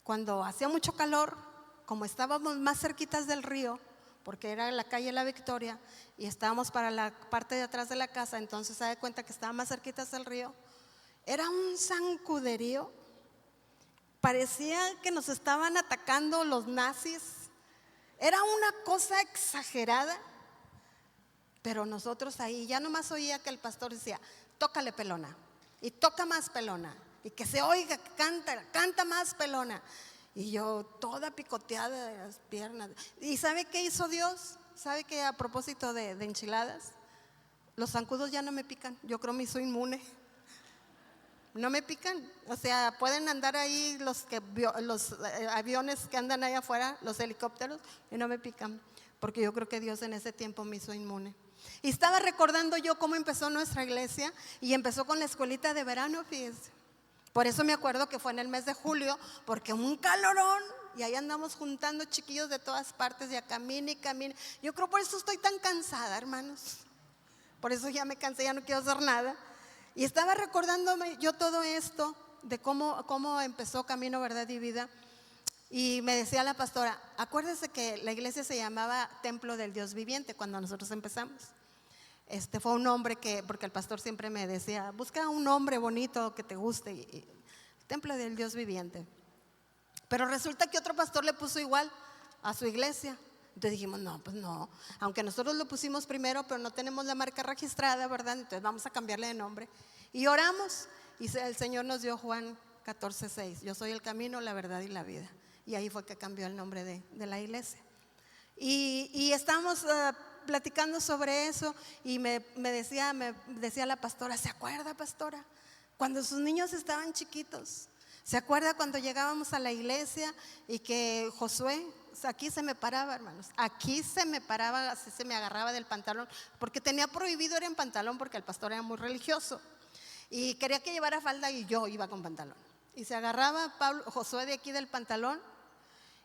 cuando hacía mucho calor, como estábamos más cerquitas del río, porque era la calle La Victoria, y estábamos para la parte de atrás de la casa, entonces se da cuenta que estaba más cerquitas del río. Era un zancuderío. Parecía que nos estaban atacando los nazis. Era una cosa exagerada. Pero nosotros ahí ya nomás oía que el pastor decía: tócale, pelona, y toca más, pelona, y que se oiga, que canta más, pelona. Y yo toda picoteada de las piernas. ¿Y sabe qué hizo Dios? ¿Sabe que a propósito de enchiladas? Los zancudos ya no me pican. Yo creo que me hizo inmune. No me pican. O sea, pueden andar ahí los aviones que andan ahí afuera, los helicópteros, y no me pican, porque yo creo que Dios en ese tiempo me hizo inmune. Y estaba recordando yo cómo empezó nuestra iglesia, y empezó con la escuelita de verano, fíjense. Por eso me acuerdo que fue en el mes de julio, porque un calorón, y ahí andamos juntando chiquillos de todas partes, ya camine y camine. Yo creo por eso estoy tan cansada, hermanos. Por eso ya me cansé, ya no quiero hacer nada. Y estaba recordándome yo todo esto de cómo empezó Camino, Verdad y Vida. Y me decía la pastora: acuérdese que la iglesia se llamaba Templo del Dios Viviente cuando nosotros empezamos. Fue un nombre porque el pastor siempre me decía: busca un nombre bonito que te guste, y Templo del Dios Viviente. Pero resulta que otro pastor le puso igual a su iglesia. Entonces dijimos: no, pues no, aunque nosotros lo pusimos primero, pero no tenemos la marca registrada, ¿verdad? Entonces vamos a cambiarle de nombre. Y oramos, y el Señor nos dio Juan 14:6: yo soy el camino, la verdad y la vida. Y ahí fue que cambió el nombre de la iglesia. Y estábamos platicando sobre eso, y me decía la pastora: ¿se acuerda, pastora? Cuando sus niños estaban chiquitos. ¿Se acuerda cuando llegábamos a la iglesia y que Josué, aquí se me paraba, hermanos, aquí se me paraba, así se me agarraba del pantalón, porque tenía prohibido ir en pantalón porque el pastor era muy religioso y quería que llevara falda, y yo iba con pantalón, y se agarraba Josué de aquí del pantalón,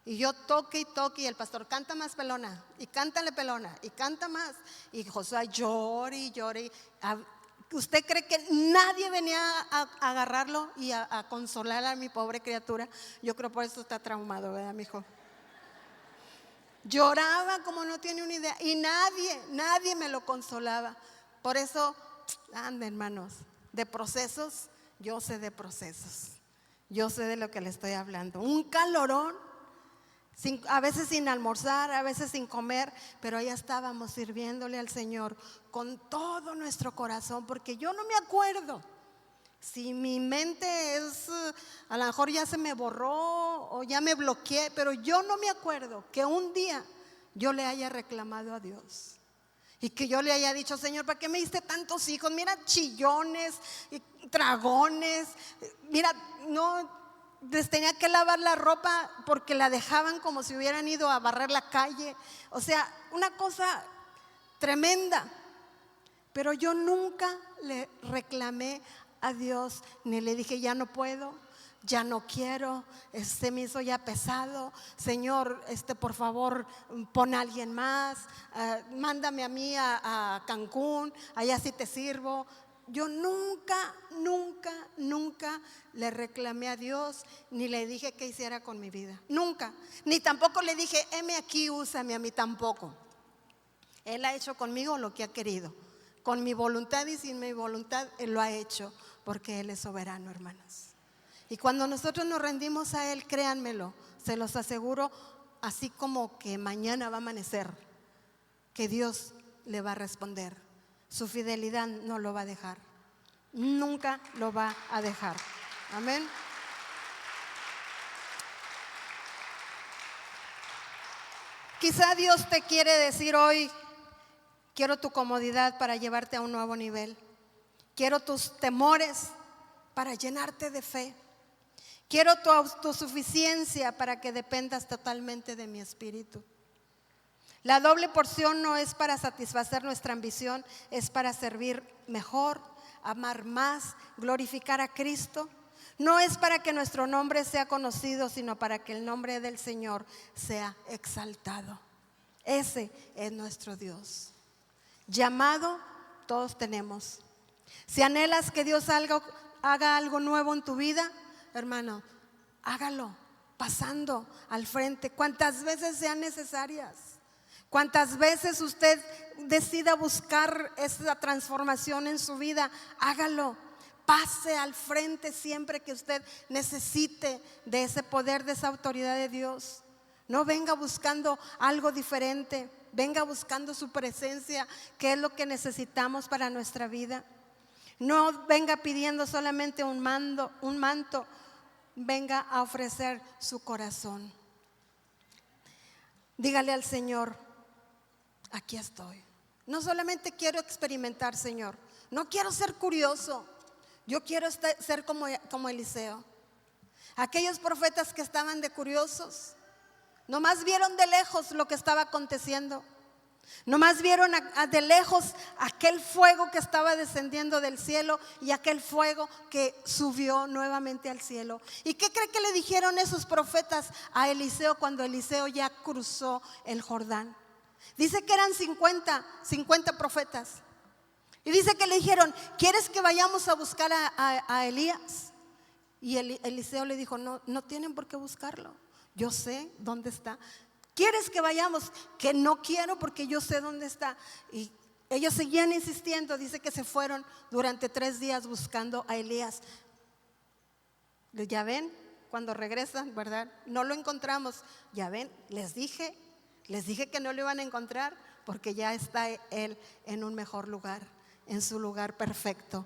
y yo toque y toque, y el pastor: canta más, pelona, y cántale, pelona, y canta más, y Josué llore y llore. ¿Usted cree que nadie venía a agarrarlo y a consolar a mi pobre criatura? Yo creo por eso está traumado, ¿verdad, mijo? Lloraba como no tiene una idea, y nadie me lo consolaba. Por eso, anda, hermanos, de procesos, yo sé de procesos. Yo sé de lo que le estoy hablando. Un calorón, a veces sin almorzar, a veces sin comer, pero allá estábamos sirviéndole al Señor con todo nuestro corazón, porque yo no me acuerdo si mi mente a lo mejor ya se me borró o ya me bloqueé, pero yo no me acuerdo que un día yo le haya reclamado a Dios y que yo le haya dicho: Señor, ¿para qué me diste tantos hijos? Mira, chillones, dragones, mira, no. Les tenía que lavar la ropa porque la dejaban como si hubieran ido a barrer la calle. O sea, una cosa tremenda. Pero yo nunca le reclamé a Dios, ni le dije: ya no puedo, ya no quiero, me hizo ya pesado, Señor, por favor, pon a alguien más, mándame a mí a Cancún, allá sí te sirvo. Yo nunca le reclamé a Dios, ni le dije qué hiciera con mi vida, nunca, ni tampoco le dije, heme aquí, úsame a mí, tampoco. Él ha hecho conmigo lo que ha querido, con mi voluntad y sin mi voluntad, Él lo ha hecho, porque Él es soberano, hermanos. Y cuando nosotros nos rendimos a Él, créanmelo, se los aseguro, así como que mañana va a amanecer, que Dios le va a responder. Su fidelidad no lo va a dejar, nunca lo va a dejar. Amén. Quizá Dios te quiere decir hoy, quiero tu comodidad para llevarte a un nuevo nivel. Quiero tus temores para llenarte de fe. Quiero tu autosuficiencia para que dependas totalmente de mi espíritu. La doble porción no es para satisfacer nuestra ambición, es para servir mejor, amar más, glorificar a Cristo. No es para que nuestro nombre sea conocido, sino para que el nombre del Señor sea exaltado. Ese es nuestro Dios. Llamado todos tenemos. Si anhelas que Dios haga algo nuevo en tu vida, hermano, hágalo pasando al frente cuantas veces sean necesarias. Cuantas veces usted decida buscar esa transformación en su vida, hágalo. Pase al frente siempre que usted necesite de ese poder, de esa autoridad de Dios. No venga buscando algo diferente, venga buscando su presencia, que es lo que necesitamos para nuestra vida. No venga pidiendo solamente un manto, venga a ofrecer su corazón. Dígale al Señor, aquí estoy. No solamente quiero experimentar, Señor, no quiero ser curioso, yo quiero ser como Eliseo. Aquellos profetas que estaban de curiosos, nomás vieron de lejos lo que estaba aconteciendo. Nomás vieron de lejos aquel fuego que estaba descendiendo del cielo y aquel fuego que subió nuevamente al cielo. ¿Y qué cree que le dijeron esos profetas a Eliseo cuando Eliseo ya cruzó el Jordán? Dice que eran 50 profetas. Y dice que le dijeron, ¿quieres que vayamos a buscar a Elías? Y Eliseo le dijo, no tienen por qué buscarlo, yo sé dónde está. ¿Quieres que vayamos? Que no quiero, porque yo sé dónde está. Y ellos seguían insistiendo. Dice que se fueron durante 3 días buscando a Elías. Ya ven, cuando regresan, ¿verdad? No lo encontramos. Ya ven, les dije que no lo iban a encontrar, porque ya está él en un mejor lugar, en su lugar perfecto.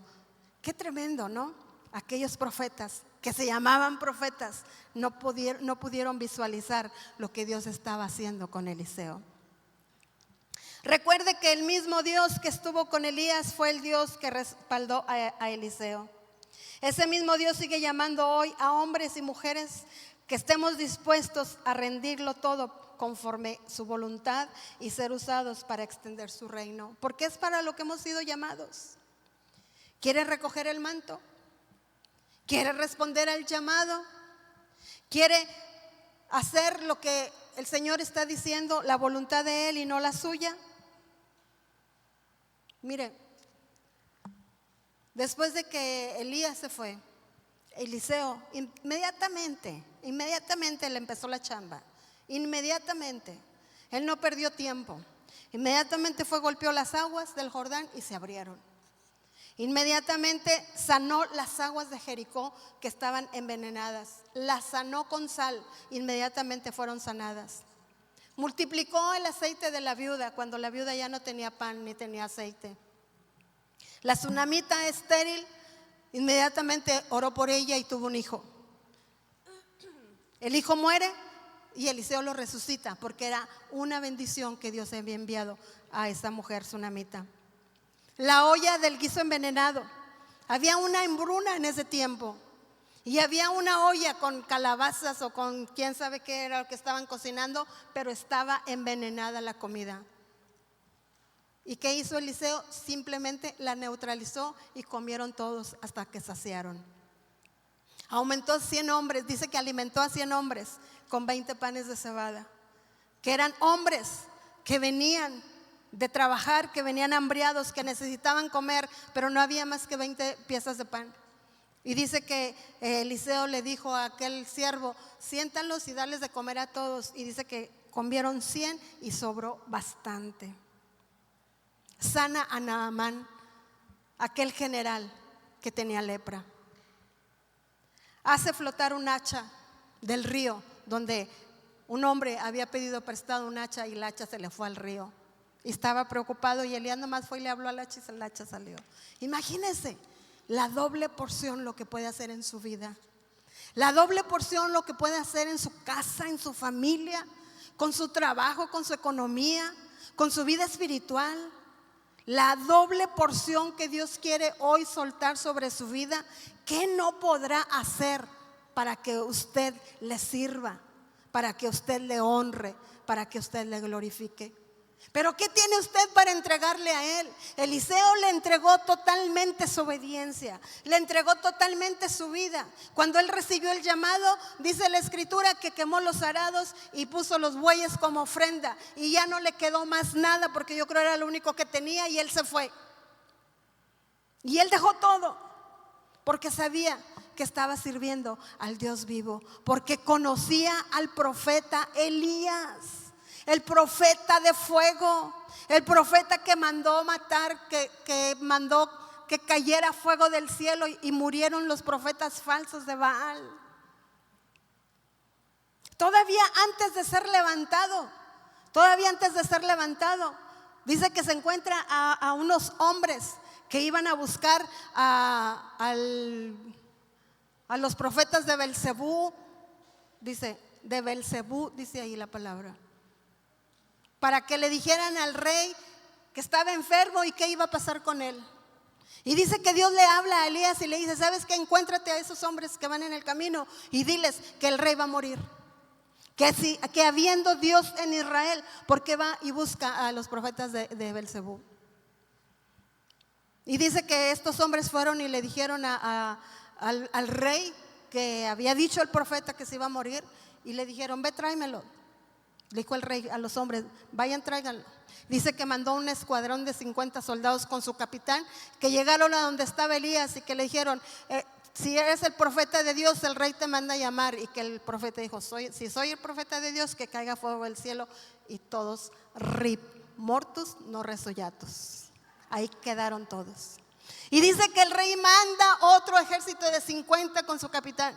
Qué tremendo, ¿no? Aquellos profetas que se llamaban profetas no pudieron visualizar lo que Dios estaba haciendo con Eliseo. Recuerde que el mismo Dios que estuvo con Elías fue el Dios que respaldó a Eliseo. Ese mismo Dios sigue llamando hoy a hombres y mujeres que estemos dispuestos a rendirlo todo conforme su voluntad y ser usados para extender su reino, porque es para lo que hemos sido llamados. ¿Quiere recoger el manto? ¿Quiere responder al llamado? ¿Quiere hacer lo que el Señor está diciendo, la voluntad de Él y no la suya? Mire, después de que Elías se fue, Eliseo inmediatamente le empezó la chamba. Inmediatamente, él no perdió tiempo. Inmediatamente golpeó las aguas del Jordán y se abrieron. Inmediatamente sanó las aguas de Jericó que estaban envenenadas. Las sanó con sal, inmediatamente fueron sanadas. Multiplicó el aceite de la viuda cuando la viuda ya no tenía pan ni tenía aceite. La tsunamita estéril, inmediatamente oró por ella y tuvo un hijo. El hijo muere y Eliseo lo resucita, porque era una bendición que Dios había enviado a esa mujer tsunamita. La olla del guiso envenenado. Había una hambruna en ese tiempo. Y había una olla con calabazas o con quién sabe qué era lo que estaban cocinando, pero estaba envenenada la comida. ¿Y qué hizo Eliseo? Simplemente la neutralizó y comieron todos hasta que saciaron. Aumentó a 100 hombres, dice que alimentó a 100 hombres con 20 panes de cebada, que eran hombres que venían de trabajar, que venían hambriados, que necesitaban comer, pero no había más que 20 piezas de pan. Y dice que Eliseo le dijo a aquel siervo: siéntalos y darles de comer a todos. Y dice que comieron 100 y sobró bastante. Sana a Naamán, aquel general que tenía lepra. Hace flotar un hacha del río, donde un hombre había pedido prestado un hacha y el hacha se le fue al río. Y estaba preocupado, y Elías nomás fue y le habló al hacha y el hacha salió. Imagínense la doble porción lo que puede hacer en su vida. La doble porción lo que puede hacer en su casa, en su familia, con su trabajo, con su economía, con su vida espiritual. La doble porción que Dios quiere hoy soltar sobre su vida. ¿Qué no podrá hacer para que usted le sirva, para que usted le honre, para que usted le glorifique? Pero ¿qué tiene usted para entregarle a él? Eliseo le entregó totalmente su obediencia, le entregó totalmente su vida. Cuando él recibió el llamado, dice la escritura que quemó los arados y puso los bueyes como ofrenda, y ya no le quedó más nada, porque yo creo era lo único que tenía, y él se fue. Y él dejó todo, porque sabía que estaba sirviendo al Dios vivo, porque conocía al profeta Elías, el profeta de fuego, el profeta que mandó matar, que mandó que cayera fuego del cielo y murieron los profetas falsos de Baal. Todavía antes de ser levantado, dice que se encuentra a unos hombres que iban a buscar a los profetas de Belcebú, dice ahí la palabra, para que le dijeran al rey que estaba enfermo y qué iba a pasar con él. Y dice que Dios le habla a Elías y le dice: ¿sabes qué? Encuéntrate a esos hombres que van en el camino y diles que el rey va a morir. Que habiendo Dios en Israel, ¿por qué va y busca a los profetas de Belcebú? Y dice que estos hombres fueron y le dijeron al rey que había dicho el profeta que se iba a morir, y le dijeron: ve, tráemelo. Le dijo el rey a los hombres: vayan, tráiganlo. Dice que mandó un escuadrón de 50 soldados con su capitán, que llegaron a donde estaba Elías y que le dijeron: si eres el profeta de Dios, el rey te manda a llamar. Y que el profeta dijo: si soy el profeta de Dios, que caiga fuego del cielo. Y todos rip mortus no resullatos. Ahí quedaron todos. Y dice que el rey manda otro ejército de 50 con su capitán.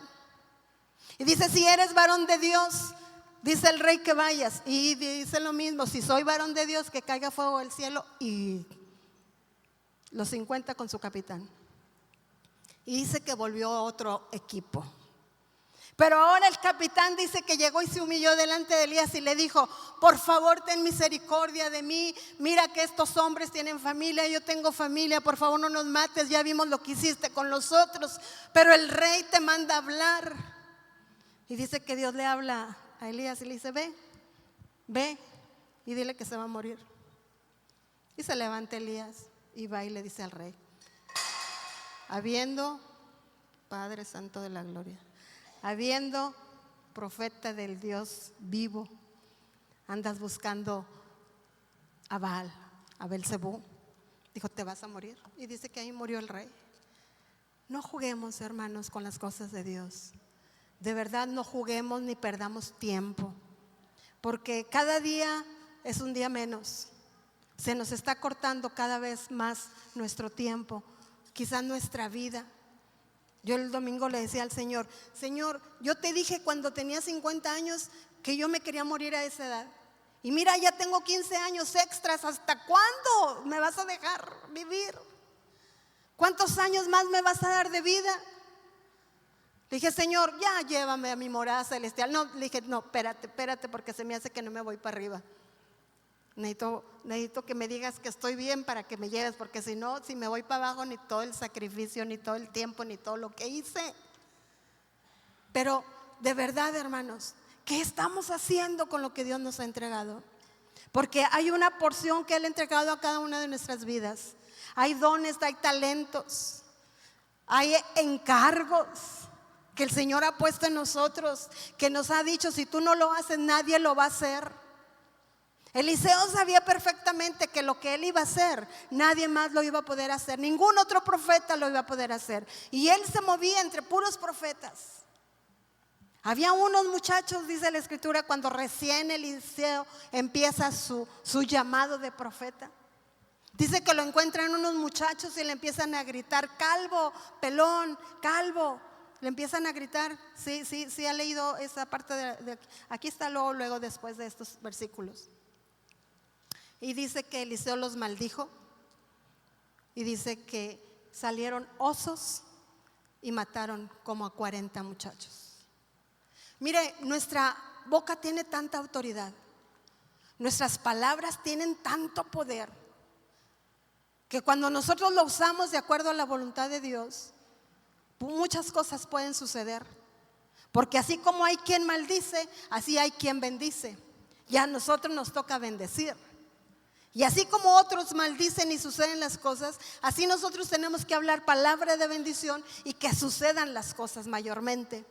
Y dice: si eres varón de Dios, dice el rey que vayas. Y dice lo mismo: si soy varón de Dios, que caiga fuego del cielo. Y los 50 con su capitán. Y dice que volvió otro equipo. Pero ahora el capitán dice que llegó y se humilló delante de Elías y le dijo: por favor, ten misericordia de mí. Mira que estos hombres tienen familia, yo tengo familia. Por favor, no nos mates, ya vimos lo que hiciste con los otros. Pero el rey te manda a hablar. Y dice que Dios le habla a Elías y le dice: ve y dile que se va a morir. Y se levanta Elías y va y le dice al rey: habiendo, Padre Santo de la Gloria, habiendo profeta del Dios vivo, andas buscando a Baal, a Belcebú. Dijo: te vas a morir. Y dice que ahí murió el rey. No juguemos, hermanos, con las cosas de Dios. De verdad, no juguemos ni perdamos tiempo, porque cada día es un día menos. Se nos está cortando cada vez más nuestro tiempo, quizás nuestra vida. Yo el domingo le decía al Señor: Señor, yo te dije cuando tenía 50 años que yo me quería morir a esa edad. Y mira, ya tengo 15 años extras. ¿Hasta cuándo me vas a dejar vivir? ¿Cuántos años más me vas a dar de vida? Le dije: Señor, ya llévame a mi morada celestial. No, le dije: no, espérate, porque se me hace que no me voy para arriba. Necesito que me digas que estoy bien para que me lleves, porque si no, si me voy para abajo, ni todo el sacrificio, ni todo el tiempo, ni todo lo que hice. Pero de verdad, hermanos, ¿qué estamos haciendo con lo que Dios nos ha entregado? Porque hay una porción que Él ha entregado a cada una de nuestras vidas. Hay dones, hay talentos, hay encargos, que el Señor ha puesto en nosotros, que nos ha dicho, si tú no lo haces, nadie lo va a hacer. Eliseo sabía perfectamente que lo que él iba a hacer, nadie más lo iba a poder hacer, ningún otro profeta lo iba a poder hacer. Y él se movía entre puros profetas. Había unos muchachos, dice la escritura, cuando recién Eliseo empieza su llamado de profeta. Dice que lo encuentran unos muchachos y le empiezan a gritar: calvo, pelón, calvo. Le empiezan a gritar. Sí, ha leído esa parte de aquí está luego después de estos versículos. Y dice que Eliseo los maldijo. Y dice que salieron osos y mataron como a 40 muchachos. Mire, nuestra boca tiene tanta autoridad. Nuestras palabras tienen tanto poder, que cuando nosotros lo usamos de acuerdo a la voluntad de Dios, muchas cosas pueden suceder. Porque así como hay quien maldice, así hay quien bendice. Y a nosotros nos toca bendecir. Y así como otros maldicen y suceden las cosas, así nosotros tenemos que hablar palabra de bendición y que sucedan las cosas mayormente.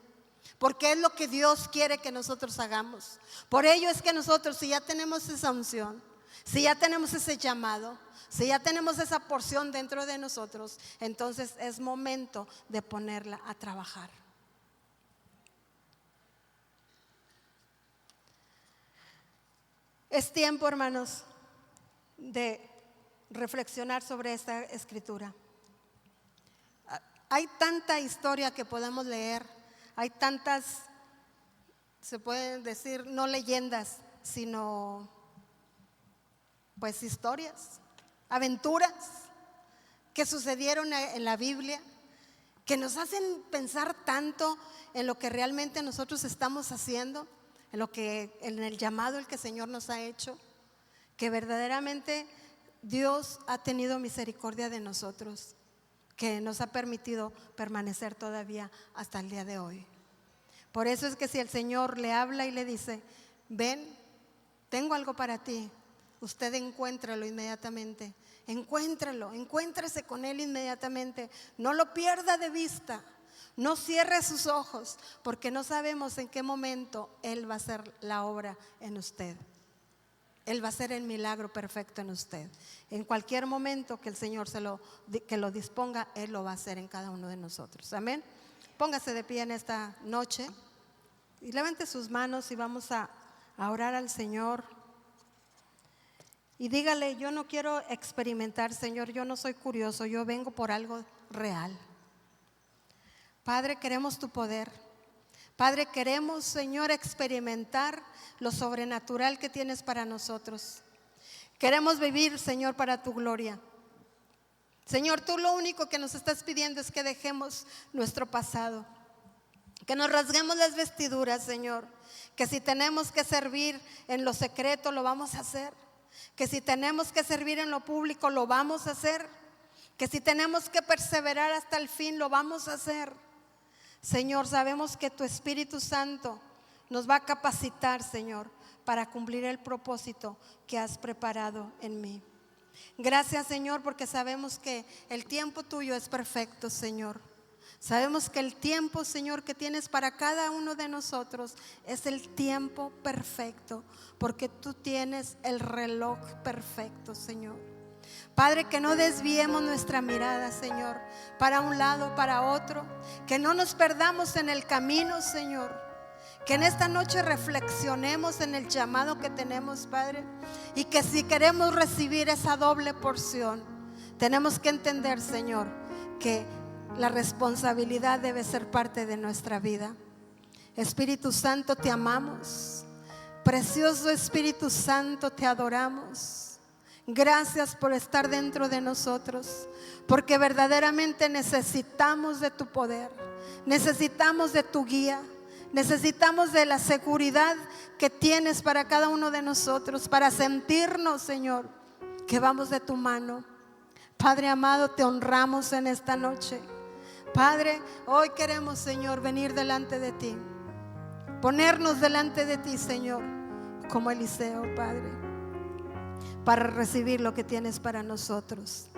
Porque es lo que Dios quiere que nosotros hagamos. Por ello es que nosotros, si ya tenemos esa unción, si ya tenemos ese llamado, si ya tenemos esa porción dentro de nosotros, entonces es momento de ponerla a trabajar. Es tiempo, hermanos, de reflexionar sobre esta escritura. Hay tanta historia que podemos leer, hay tantas, se pueden decir, no leyendas, sino pues historias, aventuras que sucedieron en la Biblia, que nos hacen pensar tanto en lo que realmente nosotros estamos haciendo, en el llamado el que el Señor nos ha hecho, que verdaderamente Dios ha tenido misericordia de nosotros, que nos ha permitido permanecer todavía hasta el día de hoy. Por eso es que si el Señor le habla y le dice: ven, tengo algo para ti, usted encuéntralo inmediatamente. Encuéntrese con Él inmediatamente. No lo pierda de vista. No cierre sus ojos, porque no sabemos en qué momento Él va a hacer la obra en usted. Él va a hacer el milagro perfecto en usted. En cualquier momento que el Señor que lo disponga, Él lo va a hacer en cada uno de nosotros. Amén. Póngase de pie en esta noche y levante sus manos y vamos a orar al Señor. Y dígale: yo no quiero experimentar, Señor, yo no soy curioso, yo vengo por algo real. Padre, queremos tu poder. Padre, queremos, Señor, experimentar lo sobrenatural que tienes para nosotros. Queremos vivir, Señor, para tu gloria. Señor, tú lo único que nos estás pidiendo es que dejemos nuestro pasado, que nos rasguemos las vestiduras, Señor, que si tenemos que servir en lo secreto lo vamos a hacer, que si tenemos que servir en lo público lo vamos a hacer, que si tenemos que perseverar hasta el fin lo vamos a hacer. Señor, sabemos que tu Espíritu Santo nos va a capacitar, Señor, para cumplir el propósito que has preparado en mí. Gracias, Señor, porque sabemos que el tiempo tuyo es perfecto, Señor. Sabemos que el tiempo, Señor, que tienes para cada uno de nosotros es el tiempo perfecto, porque tú tienes el reloj perfecto, Señor. Padre, que no desviemos nuestra mirada, Señor, para un lado, para otro, que no nos perdamos en el camino, Señor. Que en esta noche reflexionemos en el llamado que tenemos, Padre, y que si queremos recibir esa doble porción, tenemos que entender, Señor, que la responsabilidad debe ser parte de nuestra vida. Espíritu Santo, te amamos. Precioso Espíritu Santo, te adoramos. Gracias por estar dentro de nosotros, porque verdaderamente necesitamos de tu poder, necesitamos de tu guía, necesitamos de la seguridad que tienes para cada uno de nosotros, para sentirnos, Señor, que vamos de tu mano. Padre amado, te honramos en esta noche. Padre, hoy queremos, Señor, venir delante de ti, ponernos delante de ti, Señor, como Eliseo, Padre, para recibir lo que tienes para nosotros.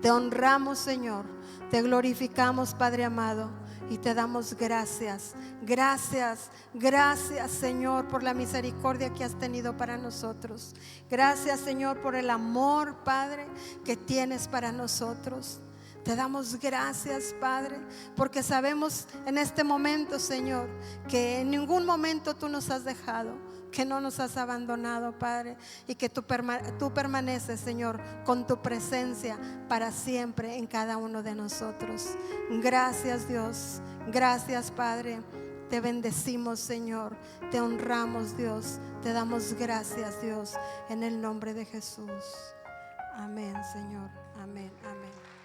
Te honramos, Señor, te glorificamos, Padre amado, Y te damos gracias, gracias, gracias Señor por la misericordia que has tenido para nosotros. Gracias Señor por el amor, Padre, que tienes para nosotros. Te damos gracias, Padre, porque sabemos en este momento, Señor, que en ningún momento tú nos has dejado, que no nos has abandonado, Padre, y que tú permaneces, Señor, con tu presencia para siempre en cada uno de nosotros. Gracias, Dios. Gracias, Padre. Te bendecimos, Señor. Te honramos, Dios. Te damos gracias, Dios, en el nombre de Jesús. Amén, Señor. Amén, amén.